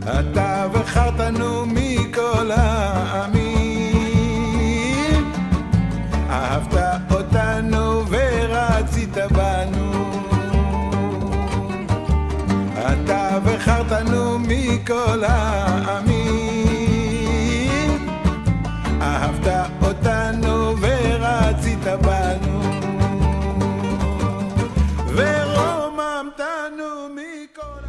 אתה בחרתנו מכל העמים, אהבת אותנו ורצית בנו. אתה בחרתנו מכל העמים, אהבת אותנו ורצית בנו, ורוממתנו מכל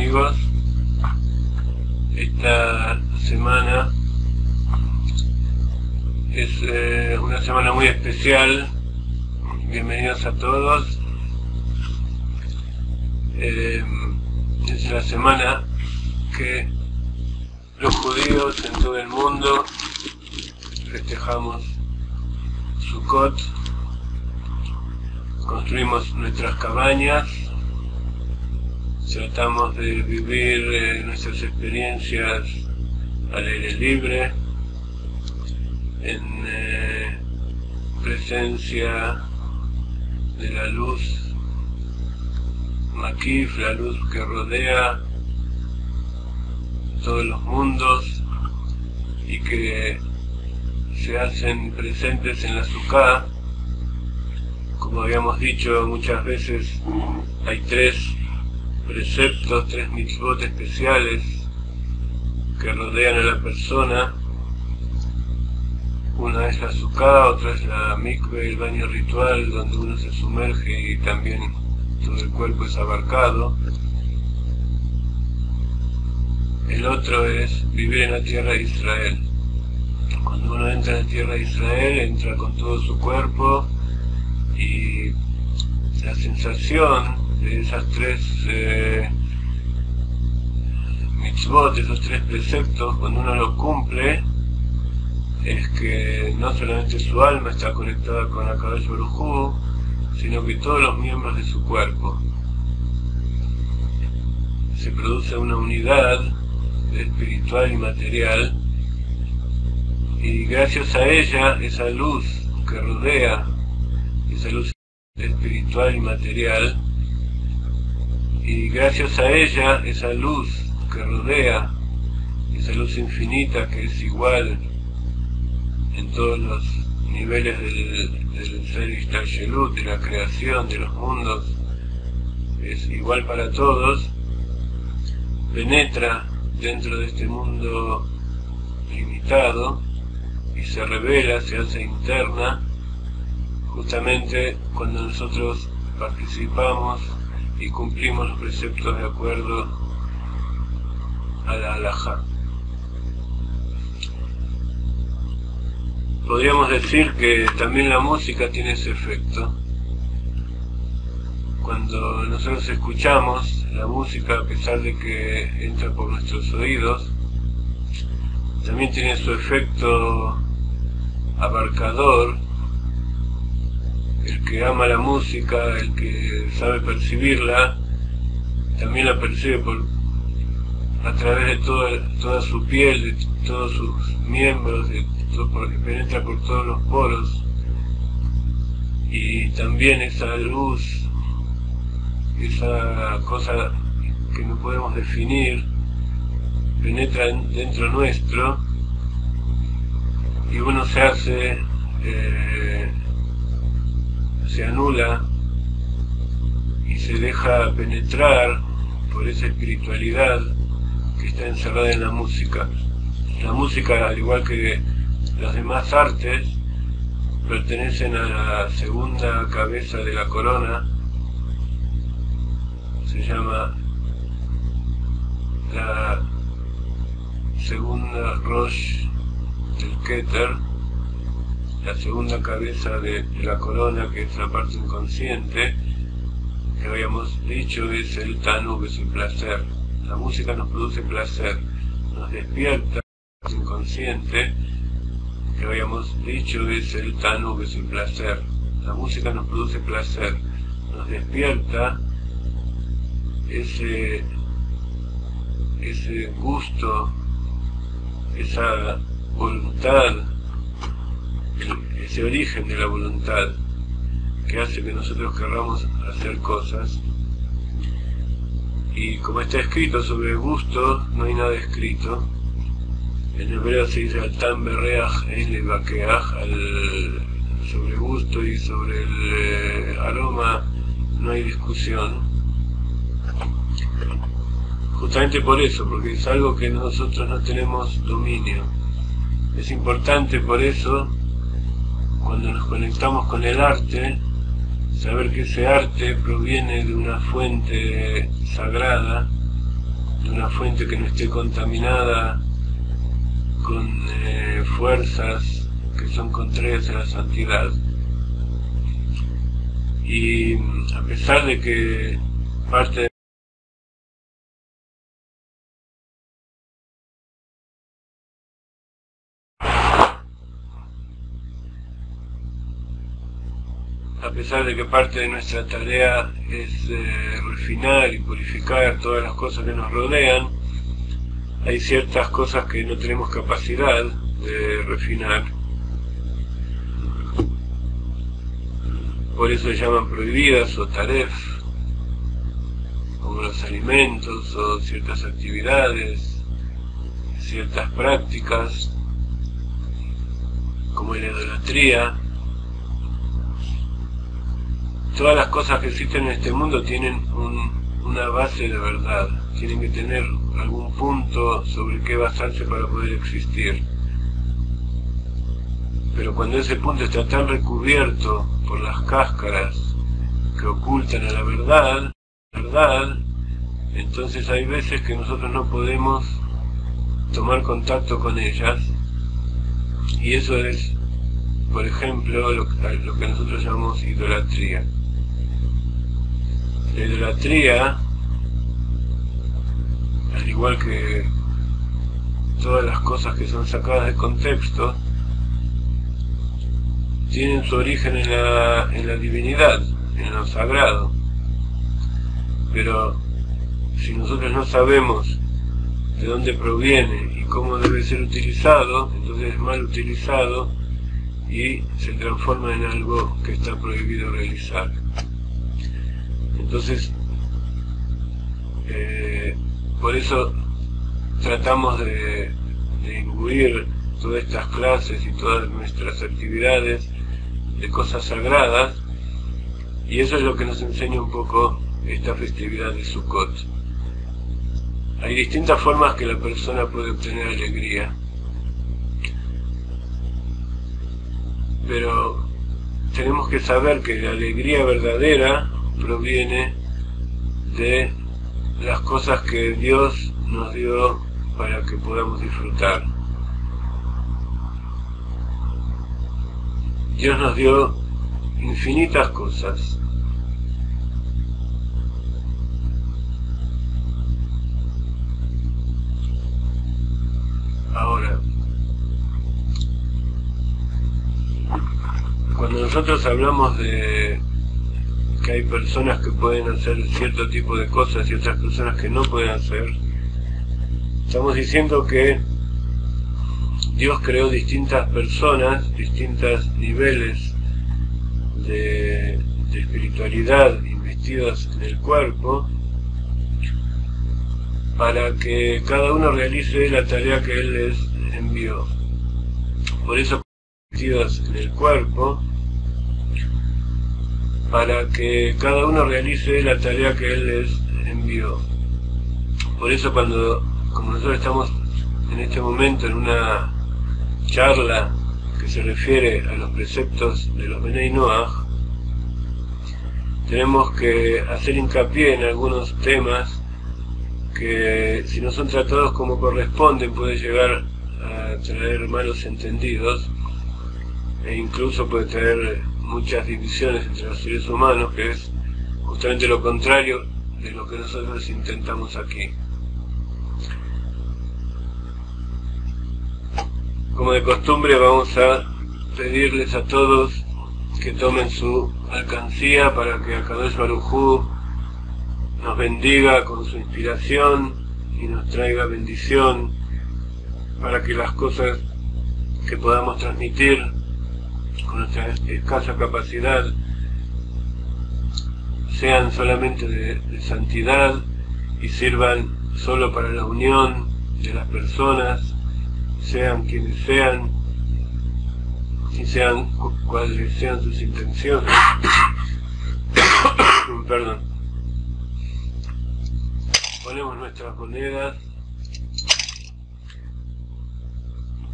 amigos. Esta semana es una semana muy especial. Bienvenidos a todos. Es la semana que los judíos en todo el mundo festejamos Sukkot, construimos nuestras cabañas, tratamos de vivir nuestras experiencias al aire libre, en presencia de la luz Makif, la luz que rodea todos los mundos y que se hacen presentes en la Sukkah. Como habíamos dicho muchas veces, hay tres preceptos, tres mitzvot especiales que rodean a la persona. Una es la Sukkah, otra es la mikve, el baño ritual donde uno se sumerge y también todo el cuerpo es abarcado. El otro es vivir en la tierra de Israel. Cuando uno entra en la tierra de Israel, entra con todo su cuerpo, y la sensación de esas tres mitzvot, de esos tres preceptos, cuando uno los cumple, es que no solamente su alma está conectada con Akadosh Baruj Hu, sino que todos los miembros de su cuerpo. Se produce una unidad espiritual y material, y gracias a ella, esa luz que rodea, esa luz espiritual y material, y gracias a ella, esa luz que rodea, esa luz infinita que es igual en todos los niveles del ser Ishtalshelut, de la creación, de los mundos, es igual para todos, penetra dentro de este mundo limitado y se revela, se hace interna, justamente cuando nosotros participamos y cumplimos los preceptos de acuerdo a la halajá. Podríamos decir que también la música tiene ese efecto. Cuando nosotros escuchamos la música, a pesar de que entra por nuestros oídos, también tiene su efecto abarcador. El que ama la música, el que sabe percibirla, también la percibe a través de toda su piel, de todos sus miembros, porque penetra por todos los poros, y también esa luz, esa cosa que no podemos definir, penetra dentro nuestro, y uno se anula y se deja penetrar por esa espiritualidad que está encerrada en la música. La música, al igual que las demás artes, pertenecen a la segunda cabeza de la corona, se llama la segunda Rosh del Keter, la segunda cabeza de la corona, que es la parte inconsciente, que habíamos dicho es el Tanug, es el placer. La música nos produce placer, nos despierta el inconsciente, que habíamos dicho es el Tanug, es el placer. La música nos produce placer, nos despierta ese gusto, esa voluntad, ese origen de la voluntad que hace que nosotros querramos hacer cosas. Y como está escrito sobre el gusto, no hay nada escrito. En hebreo se dice al-tam berreach ein levakeach, sobre el gusto y sobre el aroma no hay discusión. Justamente por eso, porque es algo que nosotros no tenemos dominio. Es importante por eso, cuando nos conectamos con el arte, saber que ese arte proviene de una fuente sagrada, de una fuente que no esté contaminada con fuerzas que son contrarias a la santidad. Y a pesar de que parte de nuestra tarea es refinar y purificar todas las cosas que nos rodean, hay ciertas cosas que no tenemos capacidad de refinar. Por eso se llaman prohibidas o taref, como los alimentos o ciertas actividades, ciertas prácticas, como la idolatría. Todas las cosas que existen en este mundo tienen una base de verdad, tienen que tener algún punto sobre qué basarse para poder existir. Pero cuando ese punto está tan recubierto por las cáscaras que ocultan a la verdad, entonces hay veces que nosotros no podemos tomar contacto con ellas, y eso es, por ejemplo, lo que nosotros llamamos idolatría. La idolatría, al igual que todas las cosas que son sacadas de contexto, tienen su origen en la divinidad, en lo sagrado. Pero si nosotros no sabemos de dónde proviene y cómo debe ser utilizado, entonces es mal utilizado y se transforma en algo que está prohibido realizar. Entonces, por eso tratamos de imbuir todas estas clases y todas nuestras actividades de cosas sagradas, y eso es lo que nos enseña un poco esta festividad de Sukkot. Hay distintas formas que la persona puede obtener alegría, pero tenemos que saber que la alegría verdadera proviene de las cosas que Dios nos dio para que podamos disfrutar. Dios nos dio infinitas cosas. Ahora, cuando nosotros hablamos de que hay personas que pueden hacer cierto tipo de cosas y otras personas que no pueden hacer, estamos diciendo que Dios creó distintas personas, distintos niveles de espiritualidad investidos en el cuerpo, para que cada uno realice la tarea que Él les envió. Por eso, investidos en el cuerpo, para que cada uno realice la tarea que Él les envió. Por eso como nosotros estamos en este momento en una charla que se refiere a los preceptos de los Benei Noach, tenemos que hacer hincapié en algunos temas que, si no son tratados como corresponden, puede llegar a traer malos entendidos e incluso puede traer muchas divisiones entre los seres humanos, que es justamente lo contrario de lo que nosotros intentamos aquí. Como de costumbre, vamos a pedirles a todos que tomen su alcancía para que Akadosh Baruj Hu nos bendiga con su inspiración y nos traiga bendición, para que las cosas que podamos transmitir con nuestra escasa capacidad sean solamente de santidad y sirvan solo para la unión de las personas, sean quienes sean y sean cuáles sean sus intenciones. Perdón. Ponemos nuestras monedas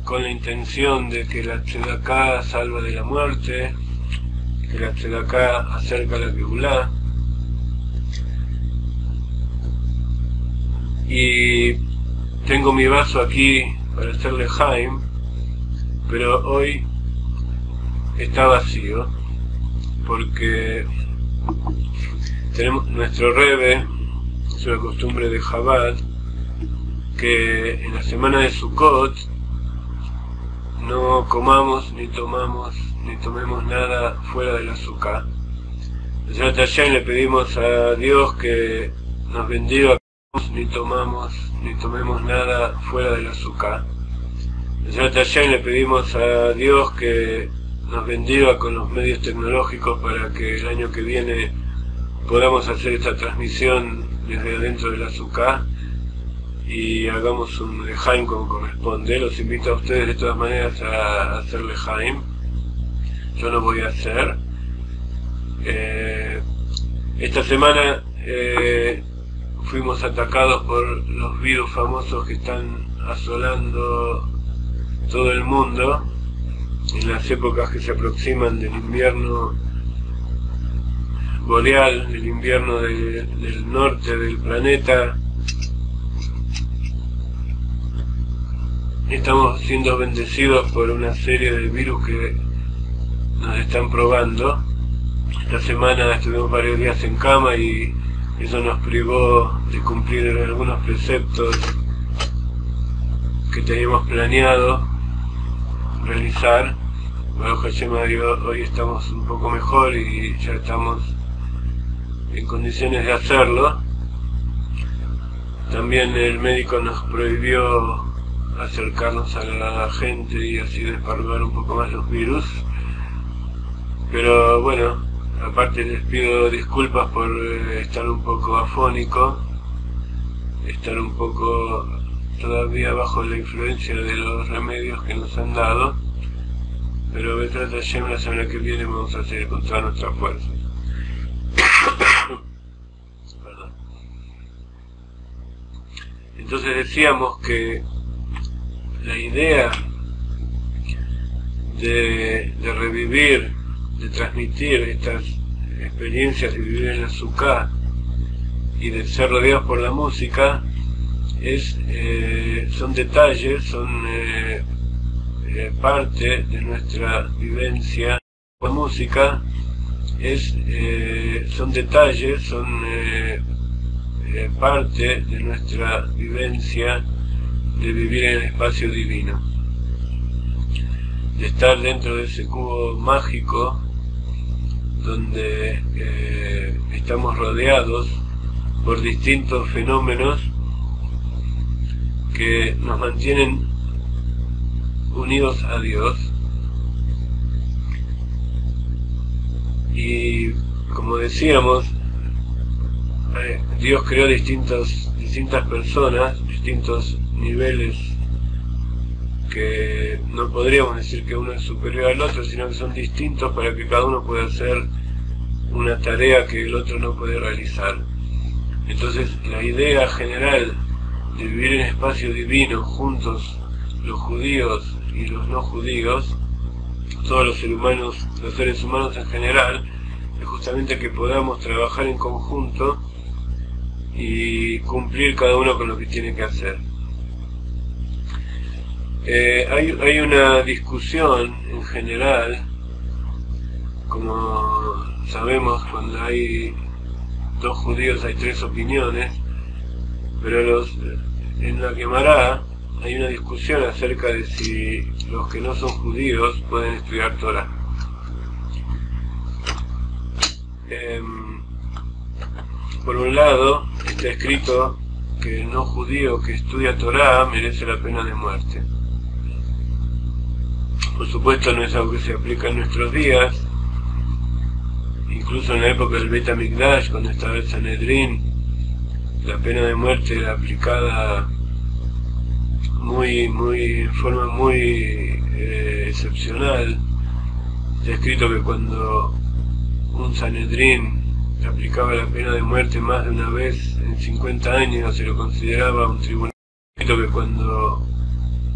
con la intención de que la tzedaká salva de la muerte, que la tzedaká acerca a la Geulá, y tengo mi vaso aquí para hacerle Jaim, pero hoy está vacío porque tenemos nuestro Rebbe, es una costumbre de Chabad, que en la semana de Sukkot no comamos ni tomemos nada fuera de la azúcar. Desde Hashem le pedimos a Dios que nos bendiga, ni tomemos nada fuera del azúcar. Desde Hashem le pedimos a Dios que nos bendiga con los medios tecnológicos para que el año que viene podamos hacer esta transmisión desde adentro del azúcar y hagamos un lejaim como corresponde. Los invito a ustedes de todas maneras a hacer lejaim. Yo no voy a hacer. Esta semana fuimos atacados por los virus famosos que están asolando todo el mundo en las épocas que se aproximan del invierno boreal, del invierno del norte del planeta. Estamos siendo bendecidos por una serie de virus que nos están probando. Esta semana estuvimos varios días en cama y eso nos privó de cumplir algunos preceptos que teníamos planeado realizar. Baruch Hashem, hoy estamos un poco mejor y ya estamos en condiciones de hacerlo. También el médico nos prohibió acercarnos a la gente y así desparramar un poco más los virus. Pero bueno, aparte les pido disculpas por estar un poco afónico, estar un poco todavía bajo la influencia de los remedios que nos han dado, pero Betrat Hashem la semana que viene vamos a hacer con toda nuestra fuerza. Entonces decíamos que la idea de revivir, de transmitir estas experiencias de vivir en la Sukkah y de ser rodeados por la música son detalles, son parte de nuestra vivencia. La música son detalles, son parte de nuestra vivencia de vivir en el espacio divino, de estar dentro de ese cubo mágico donde estamos rodeados por distintos fenómenos que nos mantienen unidos a Dios. Y como decíamos, Dios creó distintas personas, distintos niveles, que no podríamos decir que uno es superior al otro, sino que son distintos para que cada uno pueda hacer una tarea que el otro no puede realizar. Entonces la idea general de vivir en espacio divino juntos, los judíos y los no judíos, todos los seres humanos en general, es justamente que podamos trabajar en conjunto y cumplir cada uno con lo que tiene que hacer. Hay una discusión en general, como sabemos, cuando hay dos judíos hay tres opiniones, pero en la Gemara hay una discusión acerca de si los que no son judíos pueden estudiar Torah. Por un lado está escrito que el no judío que estudia Torah merece la pena de muerte. Por supuesto no es algo que se aplica en nuestros días. Incluso en la época del Beit HaMikdash, cuando estaba el Sanedrín, la pena de muerte era aplicada de forma muy excepcional. Está escrito que cuando un Sanedrín aplicaba la pena de muerte más de una vez en 50 años, se lo consideraba un tribunal. Está escrito que cuando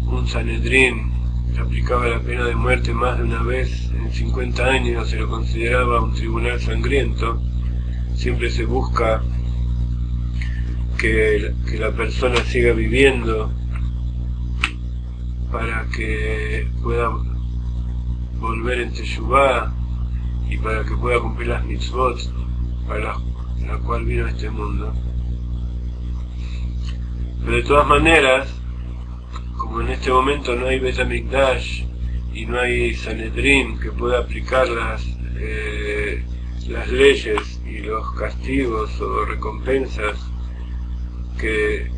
un Sanedrín aplicaba la pena de muerte más de una vez en 50 años, se lo consideraba un tribunal sangriento. Siempre se busca que la persona siga viviendo para que pueda volver en Teshuvá y para que pueda cumplir las mitzvot para la cual vino a este mundo. Pero de todas maneras, como en este momento no hay Bet HaMikdash y no hay Sanedrín que pueda aplicar las leyes y los castigos o recompensas que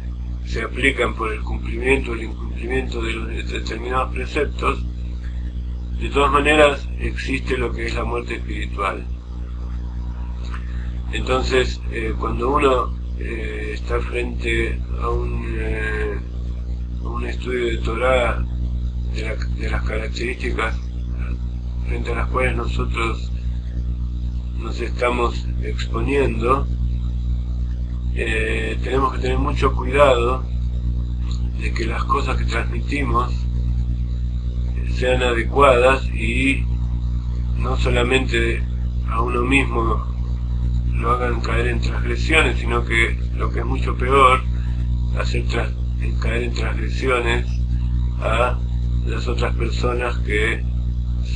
se aplican por el cumplimiento o el incumplimiento de los determinados preceptos, de todas maneras existe lo que es la muerte espiritual. Entonces, cuando uno está frente a un estudio de Torah de las características frente a las cuales nosotros nos estamos exponiendo, tenemos que tener mucho cuidado de que las cosas que transmitimos sean adecuadas y no solamente a uno mismo lo hagan caer en transgresiones, sino que lo que es mucho peor, hacer caer en transgresiones a las otras personas que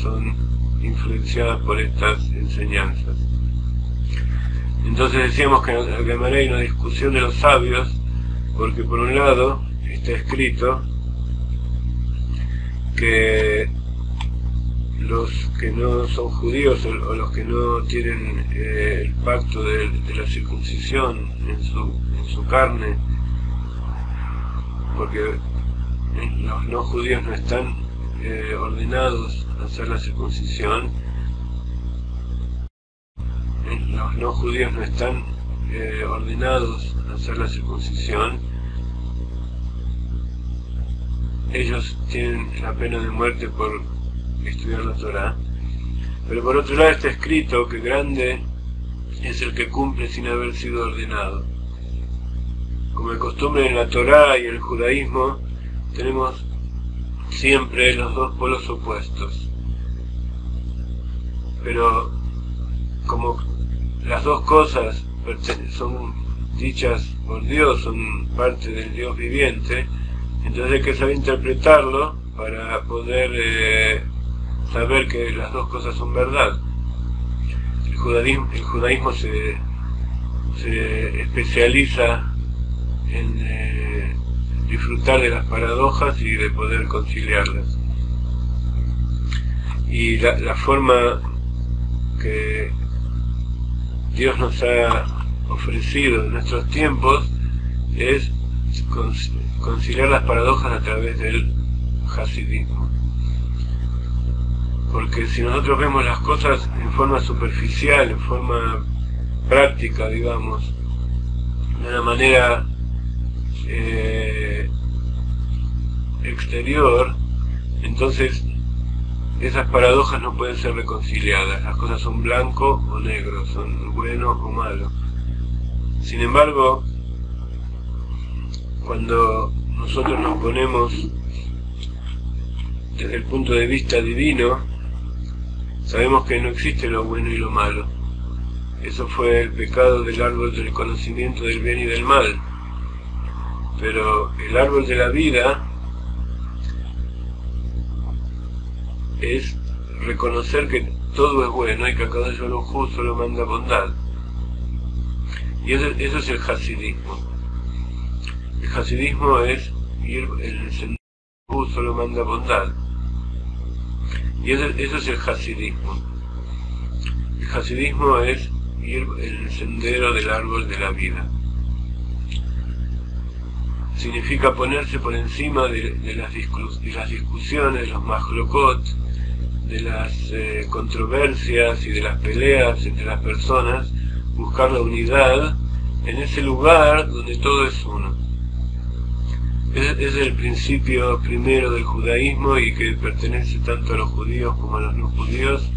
son influenciadas por estas enseñanzas. Entonces decíamos que en la manera hay una discusión de los sabios, porque por un lado está escrito que los que no son judíos o los que no tienen el pacto de la circuncisión en su carne, porque los no judíos no están ordenados a hacer la circuncisión, los no judíos no están ordenados a hacer la circuncisión, ellos tienen la pena de muerte por estudiar la Torah. Pero por otro lado está escrito que grande es el que cumple sin haber sido ordenado. Como de costumbre en la Torah y en el judaísmo tenemos siempre los dos polos opuestos, pero como las dos cosas son dichas por Dios, son parte del Dios viviente, entonces hay que saber interpretarlo para poder saber que las dos cosas son verdad. El judaísmo se especializa en disfrutar de las paradojas y de poder conciliarlas. Y la forma que Dios nos ha ofrecido en nuestros tiempos es conciliar las paradojas a través del hasidismo. Porque si nosotros vemos las cosas en forma superficial, en forma práctica, digamos, de una manera exterior, entonces esas paradojas no pueden ser reconciliadas. Las cosas son blanco o negro, son bueno o malo. Sin embargo, cuando nosotros nos ponemos desde el punto de vista divino, sabemos que no existe lo bueno y lo malo. Eso fue el pecado del árbol del conocimiento del bien y del mal. Pero el árbol de la vida es reconocer que todo es bueno y que a cada uno solo manda bondad. Y eso es el hasidismo. El hasidismo es ir en el sendero solo manda bondad. Y eso es el hasidismo. El hasidismo es ir en el sendero del árbol de la vida. Significa ponerse por encima de las discusiones, de los mahlokot, de las controversias y de las peleas entre las personas, buscar la unidad en ese lugar donde todo es uno. Ese es el principio primero del judaísmo y que pertenece tanto a los judíos como a los no judíos,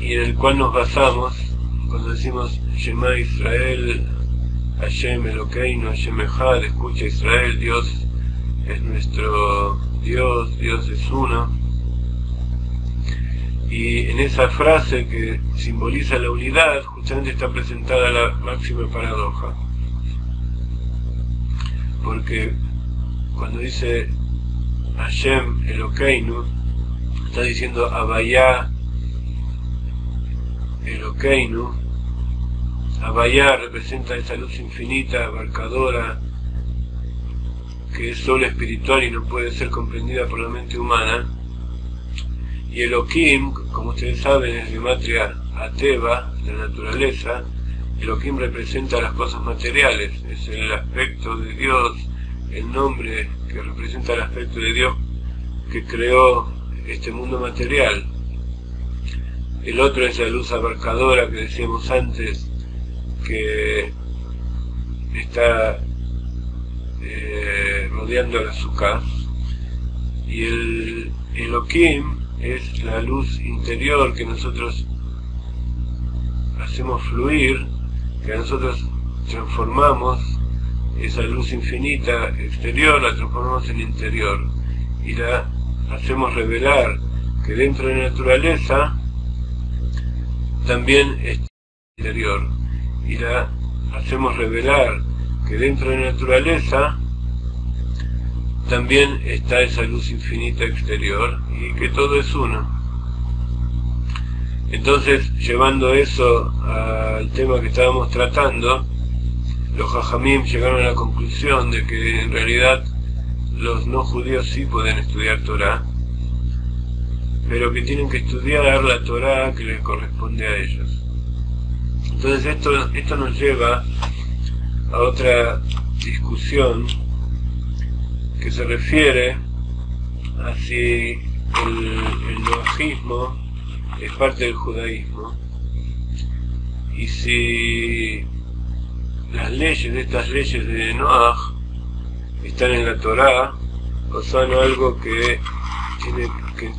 y en el cual nos basamos cuando decimos Shema Israel, Hashem Elokeinu, Hashem Echad, escucha Israel, Dios es nuestro Dios, Dios es uno. Y en esa frase que simboliza la unidad, justamente está presentada la máxima paradoja. porque cuando dice Hashem Elokeinu, está diciendo Havaya Elokeinu. Havaya representa esa luz infinita, abarcadora, que es solo espiritual y no puede ser comprendida por la mente humana. Y Elohim, como ustedes saben, es gematria Ateva, la naturaleza. Elohim representa las cosas materiales, es el aspecto de Dios, el nombre que representa el aspecto de Dios que creó este mundo material. El otro es la luz abarcadora que decíamos antes, que está rodeando la Sukkah. Y el Elohim es la luz interior que nosotros hacemos fluir, que nosotros transformamos esa luz infinita exterior, la transformamos en interior y la hacemos revelar, que dentro de la naturaleza también está interior, y la hacemos revelar que dentro de la naturaleza también está esa luz infinita exterior y que todo es uno. Entonces, llevando eso al tema que estábamos tratando, los Jajamim llegaron a la conclusión de que en realidad los no judíos sí pueden estudiar Torah, pero que tienen que estudiar la Torah que les corresponde a ellos. Entonces esto nos lleva a otra discusión que se refiere a si el noajismo es parte del judaísmo, y si estas leyes de Noaj están en la Torá o son algo que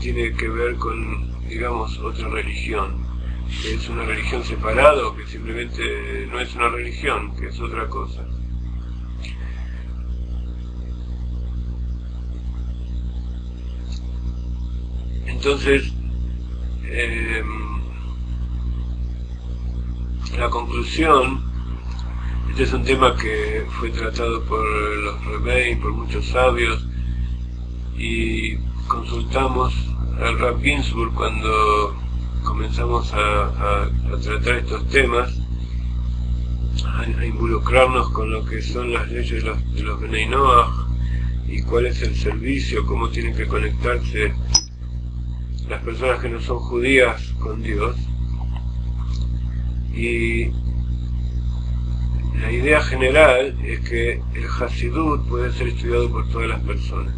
tiene que ver con, digamos, otra religión, que es una religión separada o que simplemente no es una religión, que es otra cosa. Entonces, la conclusión, este es un tema que fue tratado por los Rebbeim, por muchos sabios, y consultamos al Rav Ginsburg cuando comenzamos a tratar estos temas, a involucrarnos con lo que son las leyes de los Bnei Noach y cuál es el servicio, cómo tienen que conectarse las personas que no son judías con Dios. Y la idea general es que el Hasidut puede ser estudiado por todas las personas.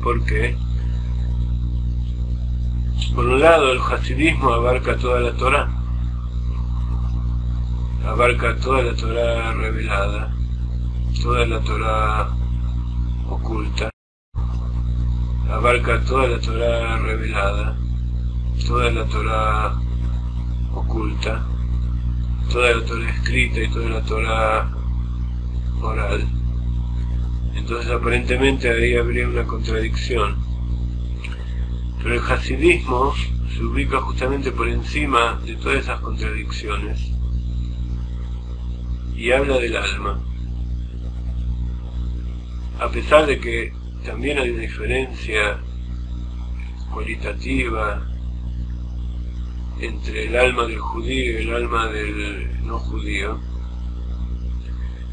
¿Por qué? Por un lado, el hasidismo abarca toda la Torá, abarca toda la Torá revelada, toda la Torá oculta, abarca toda la Torá revelada, toda la Torá oculta, toda la Torá escrita y toda la Torá oral. Entonces aparentemente ahí habría una contradicción. Pero el hasidismo se ubica justamente por encima de todas esas contradicciones y habla del alma. A pesar de que también hay una diferencia cualitativa entre el alma del judío y el alma del no judío,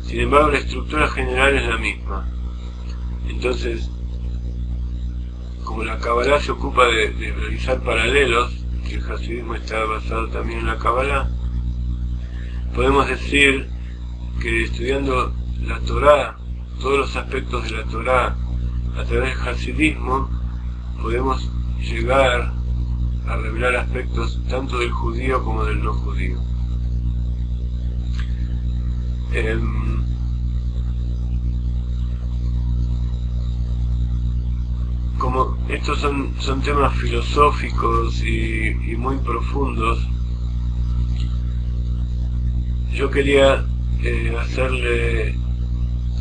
sin embargo la estructura general es la misma. Entonces, como la Kabbalah se ocupa de realizar paralelos, que el hasidismo está basado también en la Kabbalah, podemos decir que estudiando la Torá, todos los aspectos de la Torá a través del hasidismo, podemos llegar a revelar aspectos tanto del judío como del no judío. Como estos son temas filosóficos y muy profundos, yo quería hacerle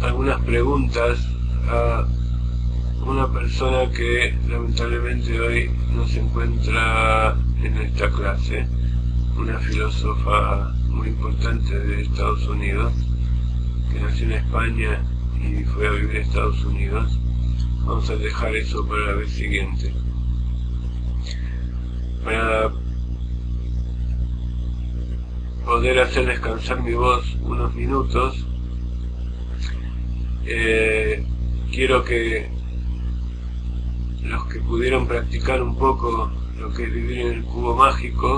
algunas preguntas a una persona que lamentablemente hoy no se encuentra en esta clase, una filósofa muy importante de Estados Unidos, que nació en España y fue a vivir a Estados Unidos. Vamos a dejar eso para la vez siguiente. Para poder hacer descansar mi voz unos minutos, quiero que los que pudieron practicar un poco lo que es vivir en el cubo mágico,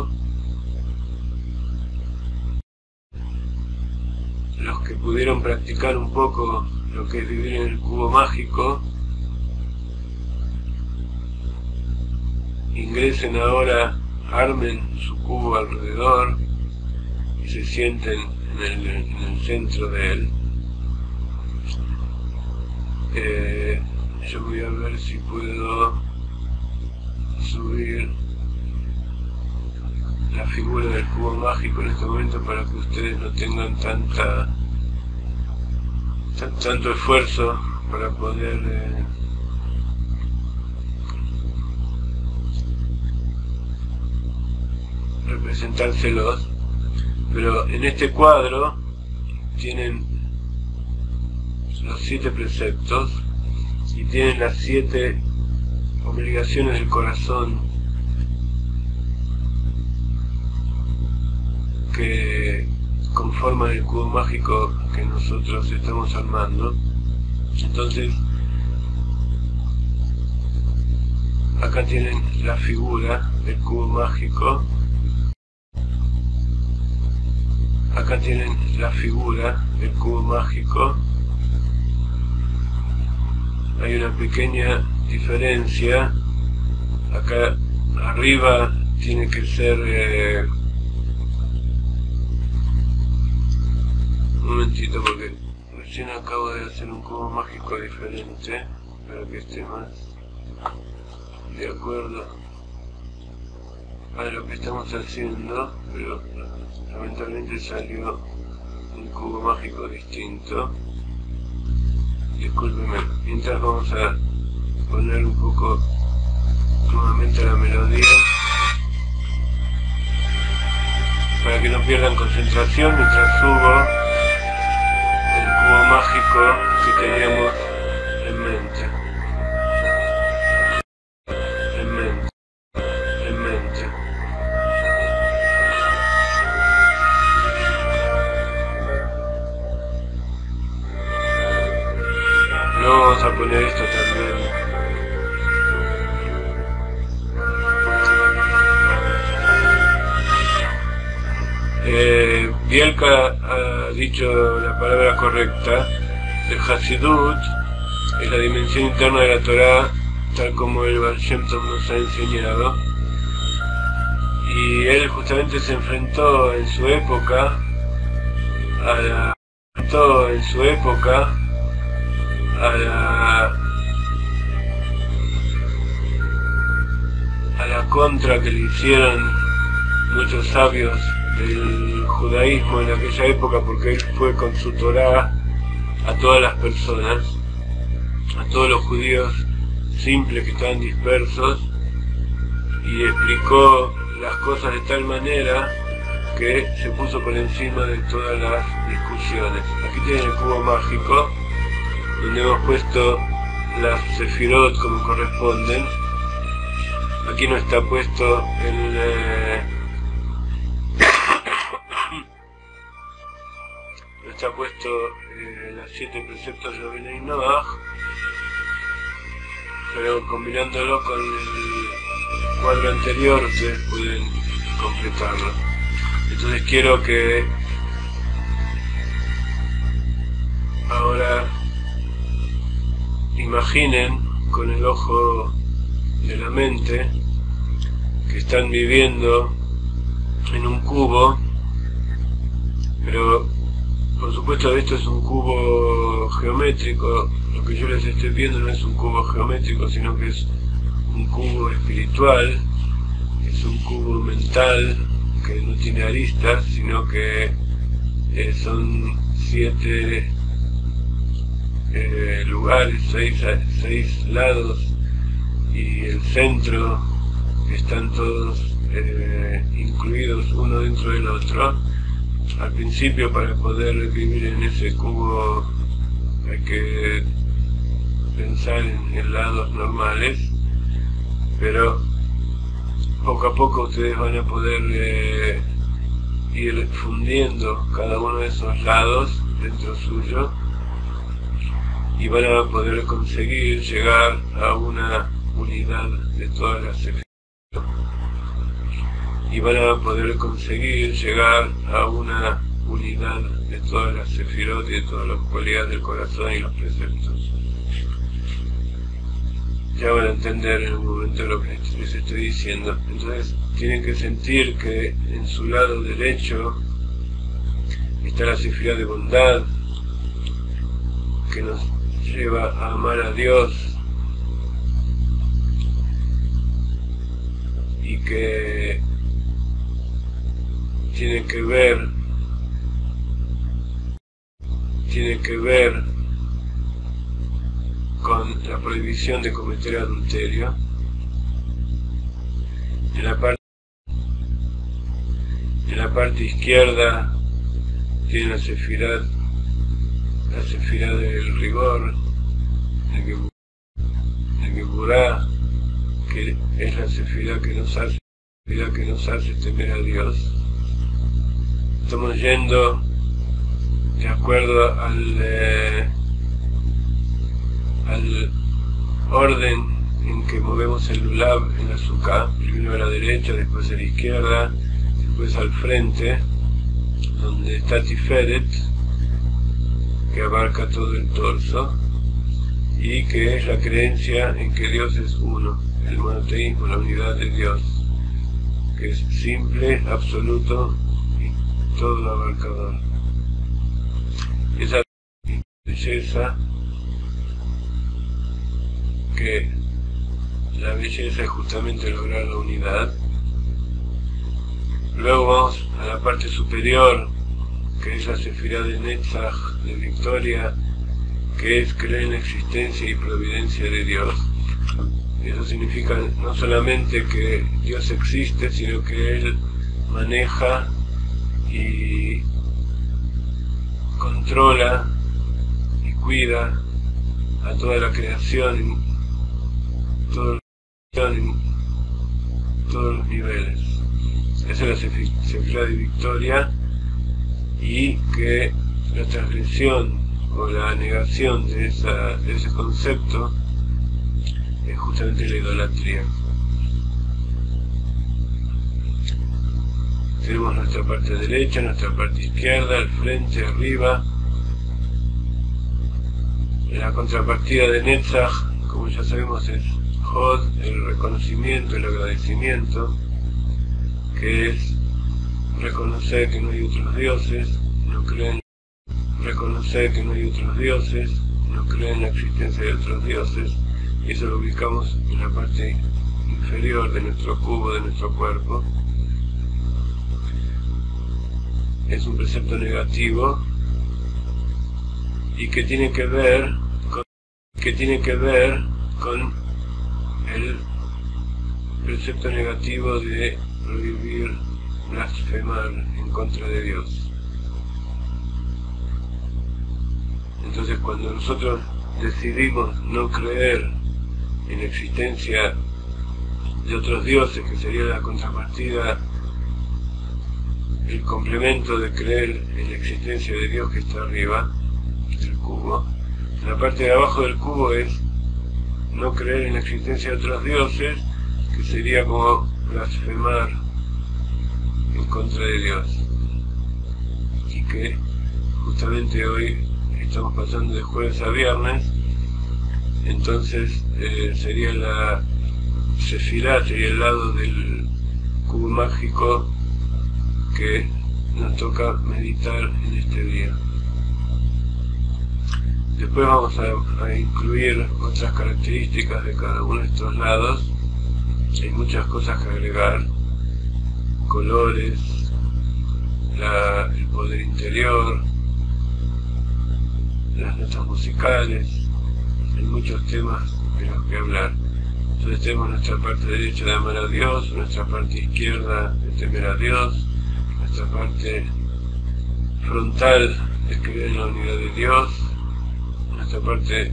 ingresen ahora, armen su cubo alrededor y se sienten en el centro de él. Yo voy a ver si puedo subir la figura del cubo mágico en este momento para que ustedes no tengan tanto esfuerzo para poder representárselos. Pero en este cuadro tienen los 7 preceptos y tienen las 7 obligaciones del corazón que conforman el cubo mágico que nosotros estamos armando. Entonces, acá tienen la figura del cubo mágico. Hay una pequeña diferencia. Acá arriba tiene que ser un momentito, porque recién acabo de hacer un cubo mágico diferente para que esté más de acuerdo a lo que estamos haciendo, pero lamentablemente salió un cubo mágico distinto. Discúlpenme. Mientras vamos a poner un poco nuevamente la melodía para que no pierdan concentración mientras subo el cubo mágico que teníamos en mente. Vamos a poner esto también. Bielka ha dicho la palabra correcta. El Hasidut es la dimensión interna de la Torá, tal como el Baal Shem Tov nos ha enseñado. Y él justamente se enfrentó en su época a la contra que le hicieron muchos sabios del judaísmo en aquella época, porque él fue con su Torá a todas las personas, a todos los judíos simples que estaban dispersos, y explicó las cosas de tal manera que se puso por encima de todas las discusiones. Aquí tienen el cubo mágico, donde hemos puesto las sefirot como corresponden. Aquí no está puesto los 7 preceptos de Benei Noach, pero combinándolo con el cuadro anterior ustedes pueden completarlo. Entonces quiero que ahora imaginen con el ojo de la mente que están viviendo en un cubo, pero por supuesto esto es un cubo geométrico. Lo que yo les estoy viendo no es un cubo geométrico, sino que es un cubo espiritual, es un cubo mental que no tiene aristas, sino que son 7 lugares, 6 lados, y el centro, que están todos incluidos uno dentro del otro. al principio, para poder vivir en ese cubo, hay que pensar en lados normales, pero poco a poco ustedes van a poder ir fundiendo cada uno de esos lados dentro suyo y van a poder conseguir llegar a una unidad de todas las sefirot. Y van a poder conseguir llegar a una unidad de todas las sefirot y de todas las cualidades del corazón y los preceptos. Ya van a entender en un momento lo que les estoy diciendo. Entonces tienen que sentir que en su lado derecho está la sefirá de bondad, que nos lleva a amar a Dios y que tiene que ver con la prohibición de cometer adulterio. En la parte izquierda tiene la sefirá del rigor, el Geburá, que es la sefirá que nos hace temer a Dios. Estamos yendo de acuerdo al orden en que movemos el lulav en la sukkah, primero a la derecha, después a la izquierda, después al frente, donde está Tiferet, que abarca todo el torso, y que es la creencia en que Dios es uno, el monoteísmo, la unidad de Dios, que es simple, absoluto y todo abarcador. Esa belleza, que la belleza es justamente lograr la unidad. Luego vamos a la parte superior, que es la sefirá de Netzach, de victoria, que es creer en la existencia y providencia de Dios. Eso significa no solamente que Dios existe, sino que Él maneja y controla y cuida a toda la creación, en todos los niveles. Esa es la sefirá de victoria, y que la transgresión o la negación de ese concepto es justamente la idolatría. Tenemos nuestra parte derecha, nuestra parte izquierda, al frente, arriba. La contrapartida de Netzach, como ya sabemos, es Hod, el reconocimiento, el agradecimiento, que es reconocer que no hay otros dioses, reconocer que no hay otros dioses, no creen en la existencia de otros dioses, y eso lo ubicamos en la parte inferior de nuestro cubo, de nuestro cuerpo. Es un precepto negativo y que tiene que ver con el precepto negativo de prohibir blasfemar en contra de Dios. Entonces, cuando nosotros decidimos no creer en la existencia de otros dioses, que sería la contrapartida, el complemento de creer en la existencia de Dios que está arriba del cubo, la parte de abajo del cubo es no creer en la existencia de otros dioses, que sería como blasfemar en contra de Dios. Y que justamente hoy estamos pasando de jueves a viernes, entonces sería la sefirá, sería el lado del cubo mágico que nos toca meditar en este día. Después vamos a incluir otras características de cada uno de estos lados. Hay muchas cosas que agregar: colores, el poder interior, las notas musicales. Hay muchos temas de los que hablar. Entonces tenemos nuestra parte derecha de amar a Dios, nuestra parte izquierda de temer a Dios, nuestra parte frontal es creer en la unidad de Dios, nuestra parte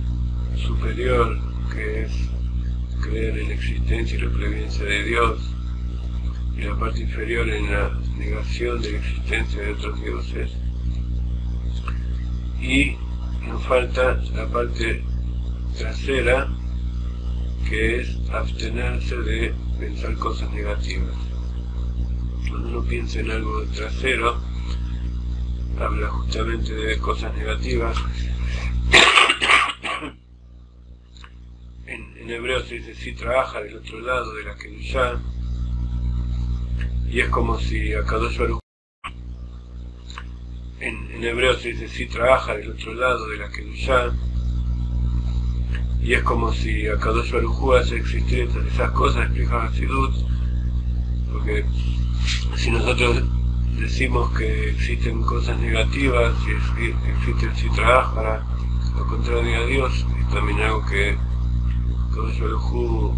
superior que es creer en la existencia y la presencia de Dios, y la parte inferior en la negación de la existencia de otros dioses. Y nos falta la parte trasera, que es abstenerse de pensar cosas negativas. Cuando uno piensa en algo trasero, habla justamente de cosas negativas. En hebreo se dice si trabaja del otro lado de la Kedushá, y es como si Akadosh Baruj Hu, en hebreo se dice si trabaja del otro lado de la Kedushá, y es como si Akadosh Baruj Hu hace existir esas cosas, explica Hasidut, porque si nosotros decimos que existen cosas negativas, si existe el si trabaja, lo contrario a Dios, es también algo que Akadosh Baruj Hu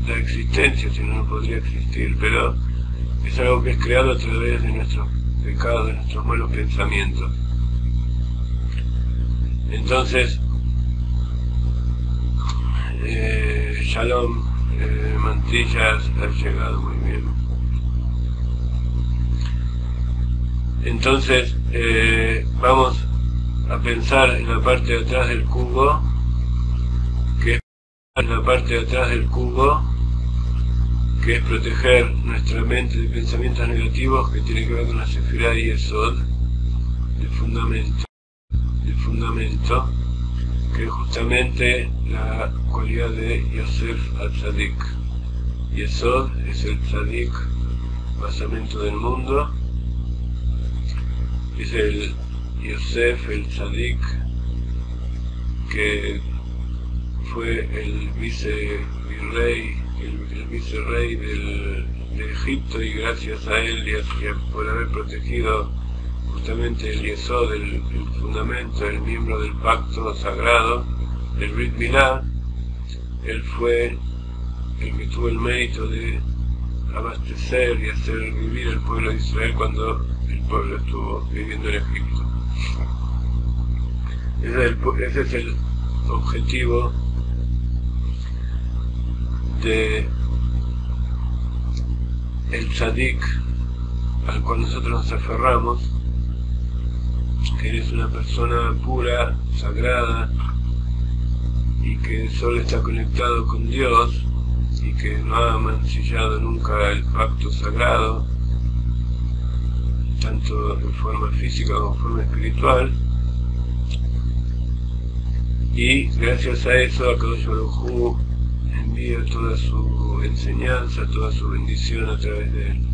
da existencia, si no, no podría existir, pero es algo que es creado a través de nuestros pecados, de nuestros malos pensamientos. Entonces, Shalom, Mantillas, ha llegado muy bien. Entonces, vamos a pensar en la parte de atrás del cubo, que es que es proteger nuestra mente de pensamientos negativos, que tiene que ver con la Sefirá y Yesod, el fundamento, que es justamente la cualidad de Yosef al-Tzadik. Yesod es el Tzadik, basamento del mundo, es el Yosef, el Tzadik, que fue el vicerrey de Egipto, y gracias a él y por haber protegido justamente el Yesod, el fundamento, el miembro del pacto sagrado, el Brit Milá, él fue el que tuvo el mérito de abastecer y hacer vivir el pueblo de Israel cuando el pueblo estuvo viviendo en Egipto. Ese es el objetivo de el Tzadik al cual nosotros nos aferramos, que eres una persona pura, sagrada, y que solo está conectado con Dios, y que no ha mancillado nunca el pacto sagrado, tanto en forma física como en forma espiritual. Y gracias a eso Akadosh Baruj Hu envía toda su enseñanza, toda su bendición a través de él.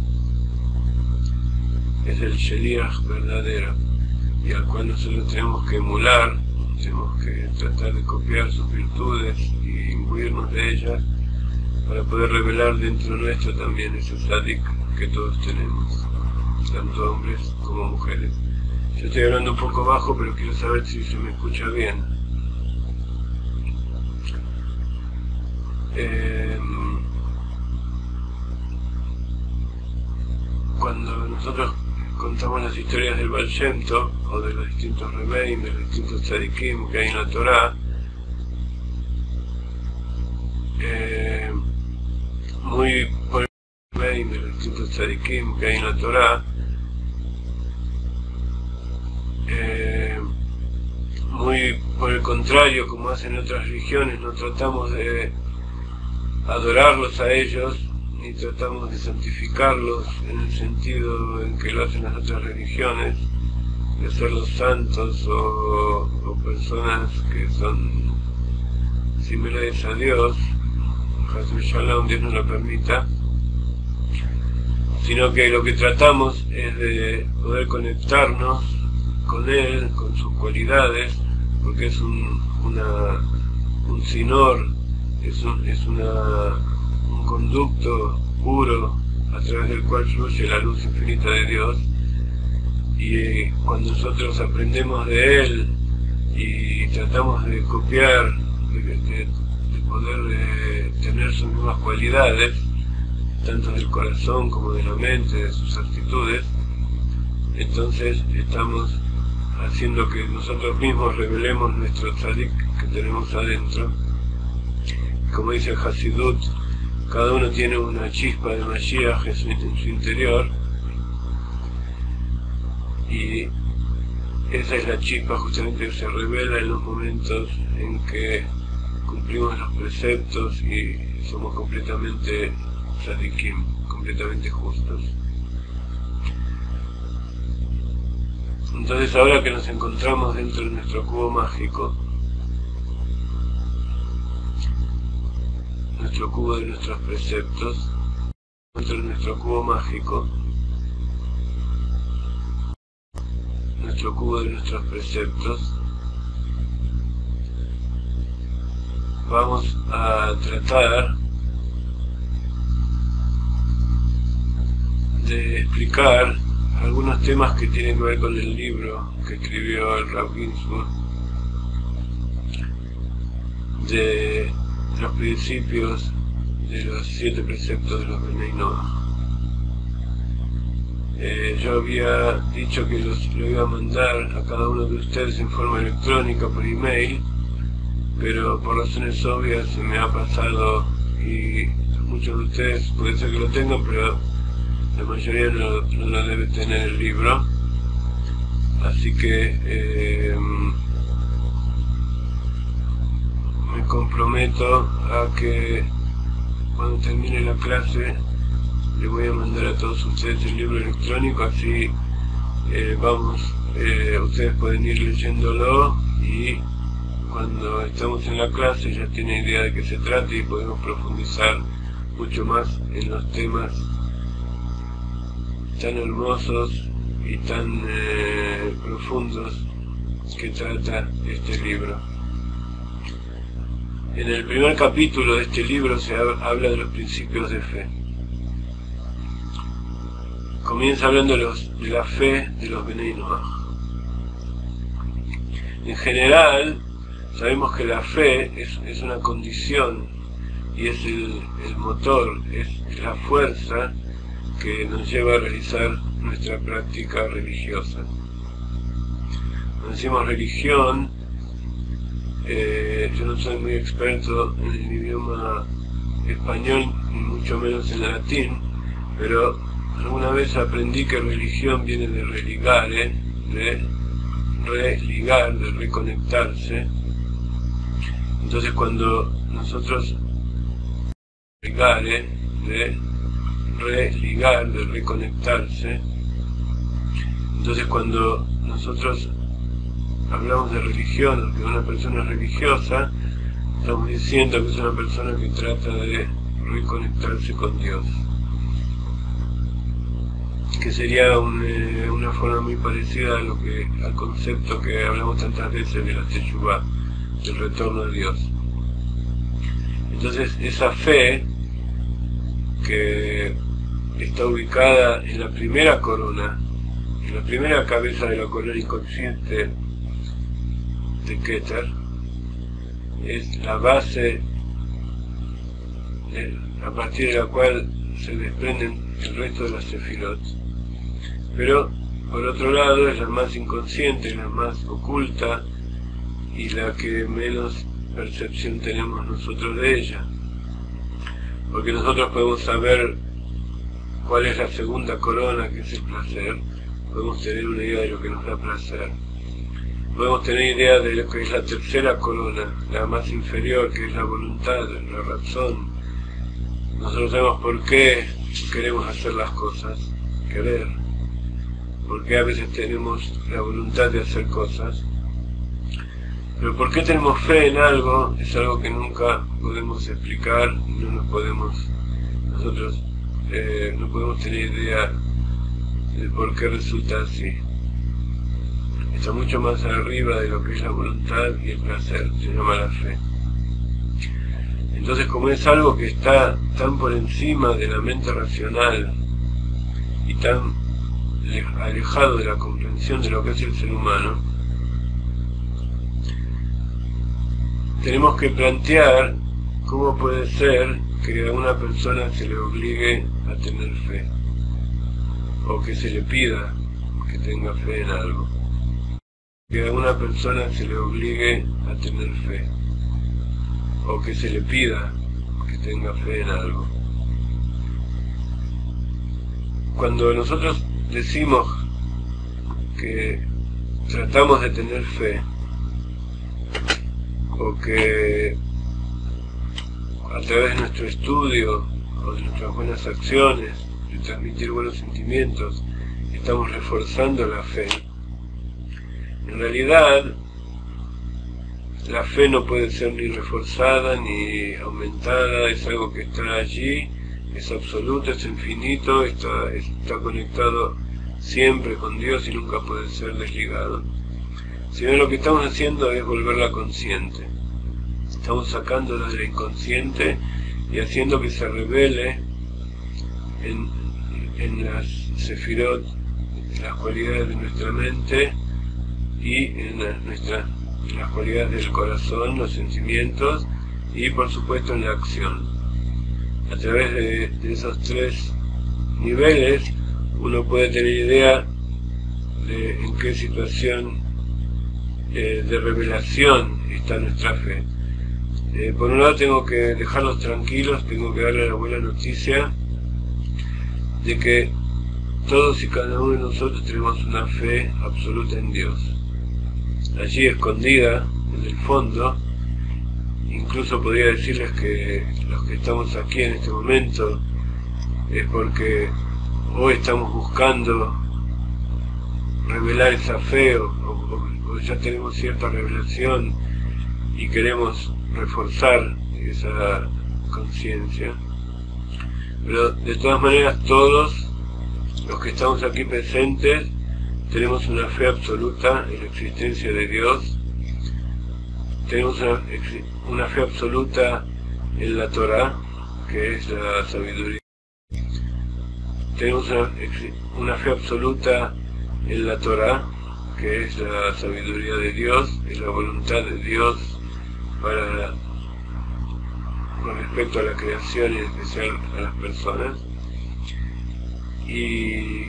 Es el Sheliach verdadero, y al cual nosotros tenemos que emular, tenemos que tratar de copiar sus virtudes y imbuirnos de ellas, para poder revelar dentro nuestro también ese Tzadik que todos tenemos, tanto hombres como mujeres. Yo estoy hablando un poco bajo, pero quiero saber si se me escucha bien. Cuando nosotros contamos las historias del Baal Shem Tov, o de los distintos Remeim, de los distintos Tzadikim que hay en la Torá, muy por el Remeim, de los distintos Tzadikim que hay en la Torá, muy por el contrario, como hacen otras religiones, no tratamos de adorarlos a ellos, ni tratamos de santificarlos en el sentido en que lo hacen las otras religiones, de hacerlos santos o personas que son similares a Dios, Hashem Shalom, Dios no lo permita, sino que lo que tratamos es de poder conectarnos con Él, con sus cualidades, porque es un sinor, es un conducto puro a través del cual fluye la luz infinita de Dios. Y cuando nosotros aprendemos de Él y tratamos de copiar, de poder tener sus mismas cualidades, tanto del corazón como de la mente, de sus actitudes, entonces estamos haciendo que nosotros mismos revelemos nuestro tzadik que tenemos adentro. Como dice el Hasidut, cada uno tiene una chispa de Mashiach en su interior, y esa es la chispa justamente que se revela en los momentos en que cumplimos los preceptos y somos completamente tzadikim, completamente justos. Entonces, ahora que nos encontramos dentro de nuestro cubo mágico, nuestro cubo de nuestros preceptos, dentro de nuestro cubo mágico, nuestro cubo de nuestros preceptos, vamos a tratar de explicar algunos temas que tienen que ver con el libro que escribió el Rav Ginsburg de los principios de los 7 preceptos de los Bnei Noach. Yo había dicho que lo iba a mandar a cada uno de ustedes en forma electrónica por email, pero por razones obvias se me ha pasado y muchos de ustedes puede ser que lo tengan, pero la mayoría no lo debe tener el libro. Así que me comprometo a que cuando termine la clase le voy a mandar a todos ustedes el libro electrónico, así ustedes pueden ir leyéndolo y cuando estamos en la clase ya tienen idea de qué se trata y podemos profundizar mucho más en los temas tan hermosos y tan profundos que trata este libro. En el primer capítulo de este libro se habla de los principios de fe. Comienza hablando de la fe de los Bnei Noach. En general, sabemos que la fe es una condición y es el motor, es la fuerza que nos lleva a realizar nuestra práctica religiosa. Cuando decimos religión, yo no soy muy experto en el idioma español, ni mucho menos en el latín, pero alguna vez aprendí que religión viene de religare, de religar, de reconectarse. Entonces cuando nosotros religare, de religar, de reconectarse, entonces cuando nosotros hablamos de religión, que una persona es religiosa, estamos diciendo que es una persona que trata de reconectarse con Dios, que sería una forma muy parecida al concepto que hablamos tantas veces de la Teshuvah, del retorno a Dios. Entonces esa fe que está ubicada en la primera corona, en la primera cabeza de la corona inconsciente de Keter, es la base a partir de la cual se desprenden el resto de las sefirot. Pero por otro lado es la más inconsciente, la más oculta y la que menos percepción tenemos nosotros de ella, porque nosotros podemos saber cuál es la segunda corona, que es el placer, podemos tener una idea de lo que nos da placer, podemos tener idea de lo que es la tercera corona, la más inferior, que es la voluntad, la razón. Nosotros sabemos por qué queremos hacer las cosas, querer, porque a veces tenemos la voluntad de hacer cosas, pero por qué tenemos fe en algo es algo que nunca podemos explicar, nosotros no podemos tener idea de por qué resulta así. Está mucho más arriba de lo que es la voluntad y el placer, se llama la fe. Entonces, como es algo que está tan por encima de la mente racional y tan alejado de la comprensión de lo que es el ser humano, tenemos que plantear cómo puede ser que a una persona se le obligue a tener fe, o que se le pida que tenga fe en algo, que a una persona se le obligue a tener fe, o que se le pida que tenga fe en algo. Cuando nosotros decimos que tratamos de tener fe, o que a través de nuestro estudio o de nuestras buenas acciones, de transmitir buenos sentimientos, estamos reforzando la fe, en realidad la fe no puede ser ni reforzada ni aumentada, es algo que está allí, es absoluto, es infinito, está conectado siempre con Dios y nunca puede ser desligado. Sino lo que estamos haciendo es volverla consciente. Estamos sacándola de la inconsciente y haciendo que se revele en las sefirot, en las cualidades de nuestra mente y en las cualidades del corazón, los sentimientos y por supuesto en la acción. A través de esos tres niveles uno puede tener idea de en qué situación de revelación está nuestra fe. Por un lado tengo que dejarlos tranquilos, tengo que darles la buena noticia de que todos y cada uno de nosotros tenemos una fe absoluta en Dios. Allí escondida, en el fondo, incluso podría decirles que los que estamos aquí en este momento es porque hoy estamos buscando revelar esa fe o ya tenemos cierta revelación y queremos reforzar esa conciencia. Pero de todas maneras todos los que estamos aquí presentes tenemos una fe absoluta en la existencia de Dios, tenemos una fe absoluta en la Torá, que es la sabiduría. Tenemos una fe absoluta en la Torá, que es la sabiduría de Dios, es la voluntad de Dios con respecto a la creación y en especial a las personas. Y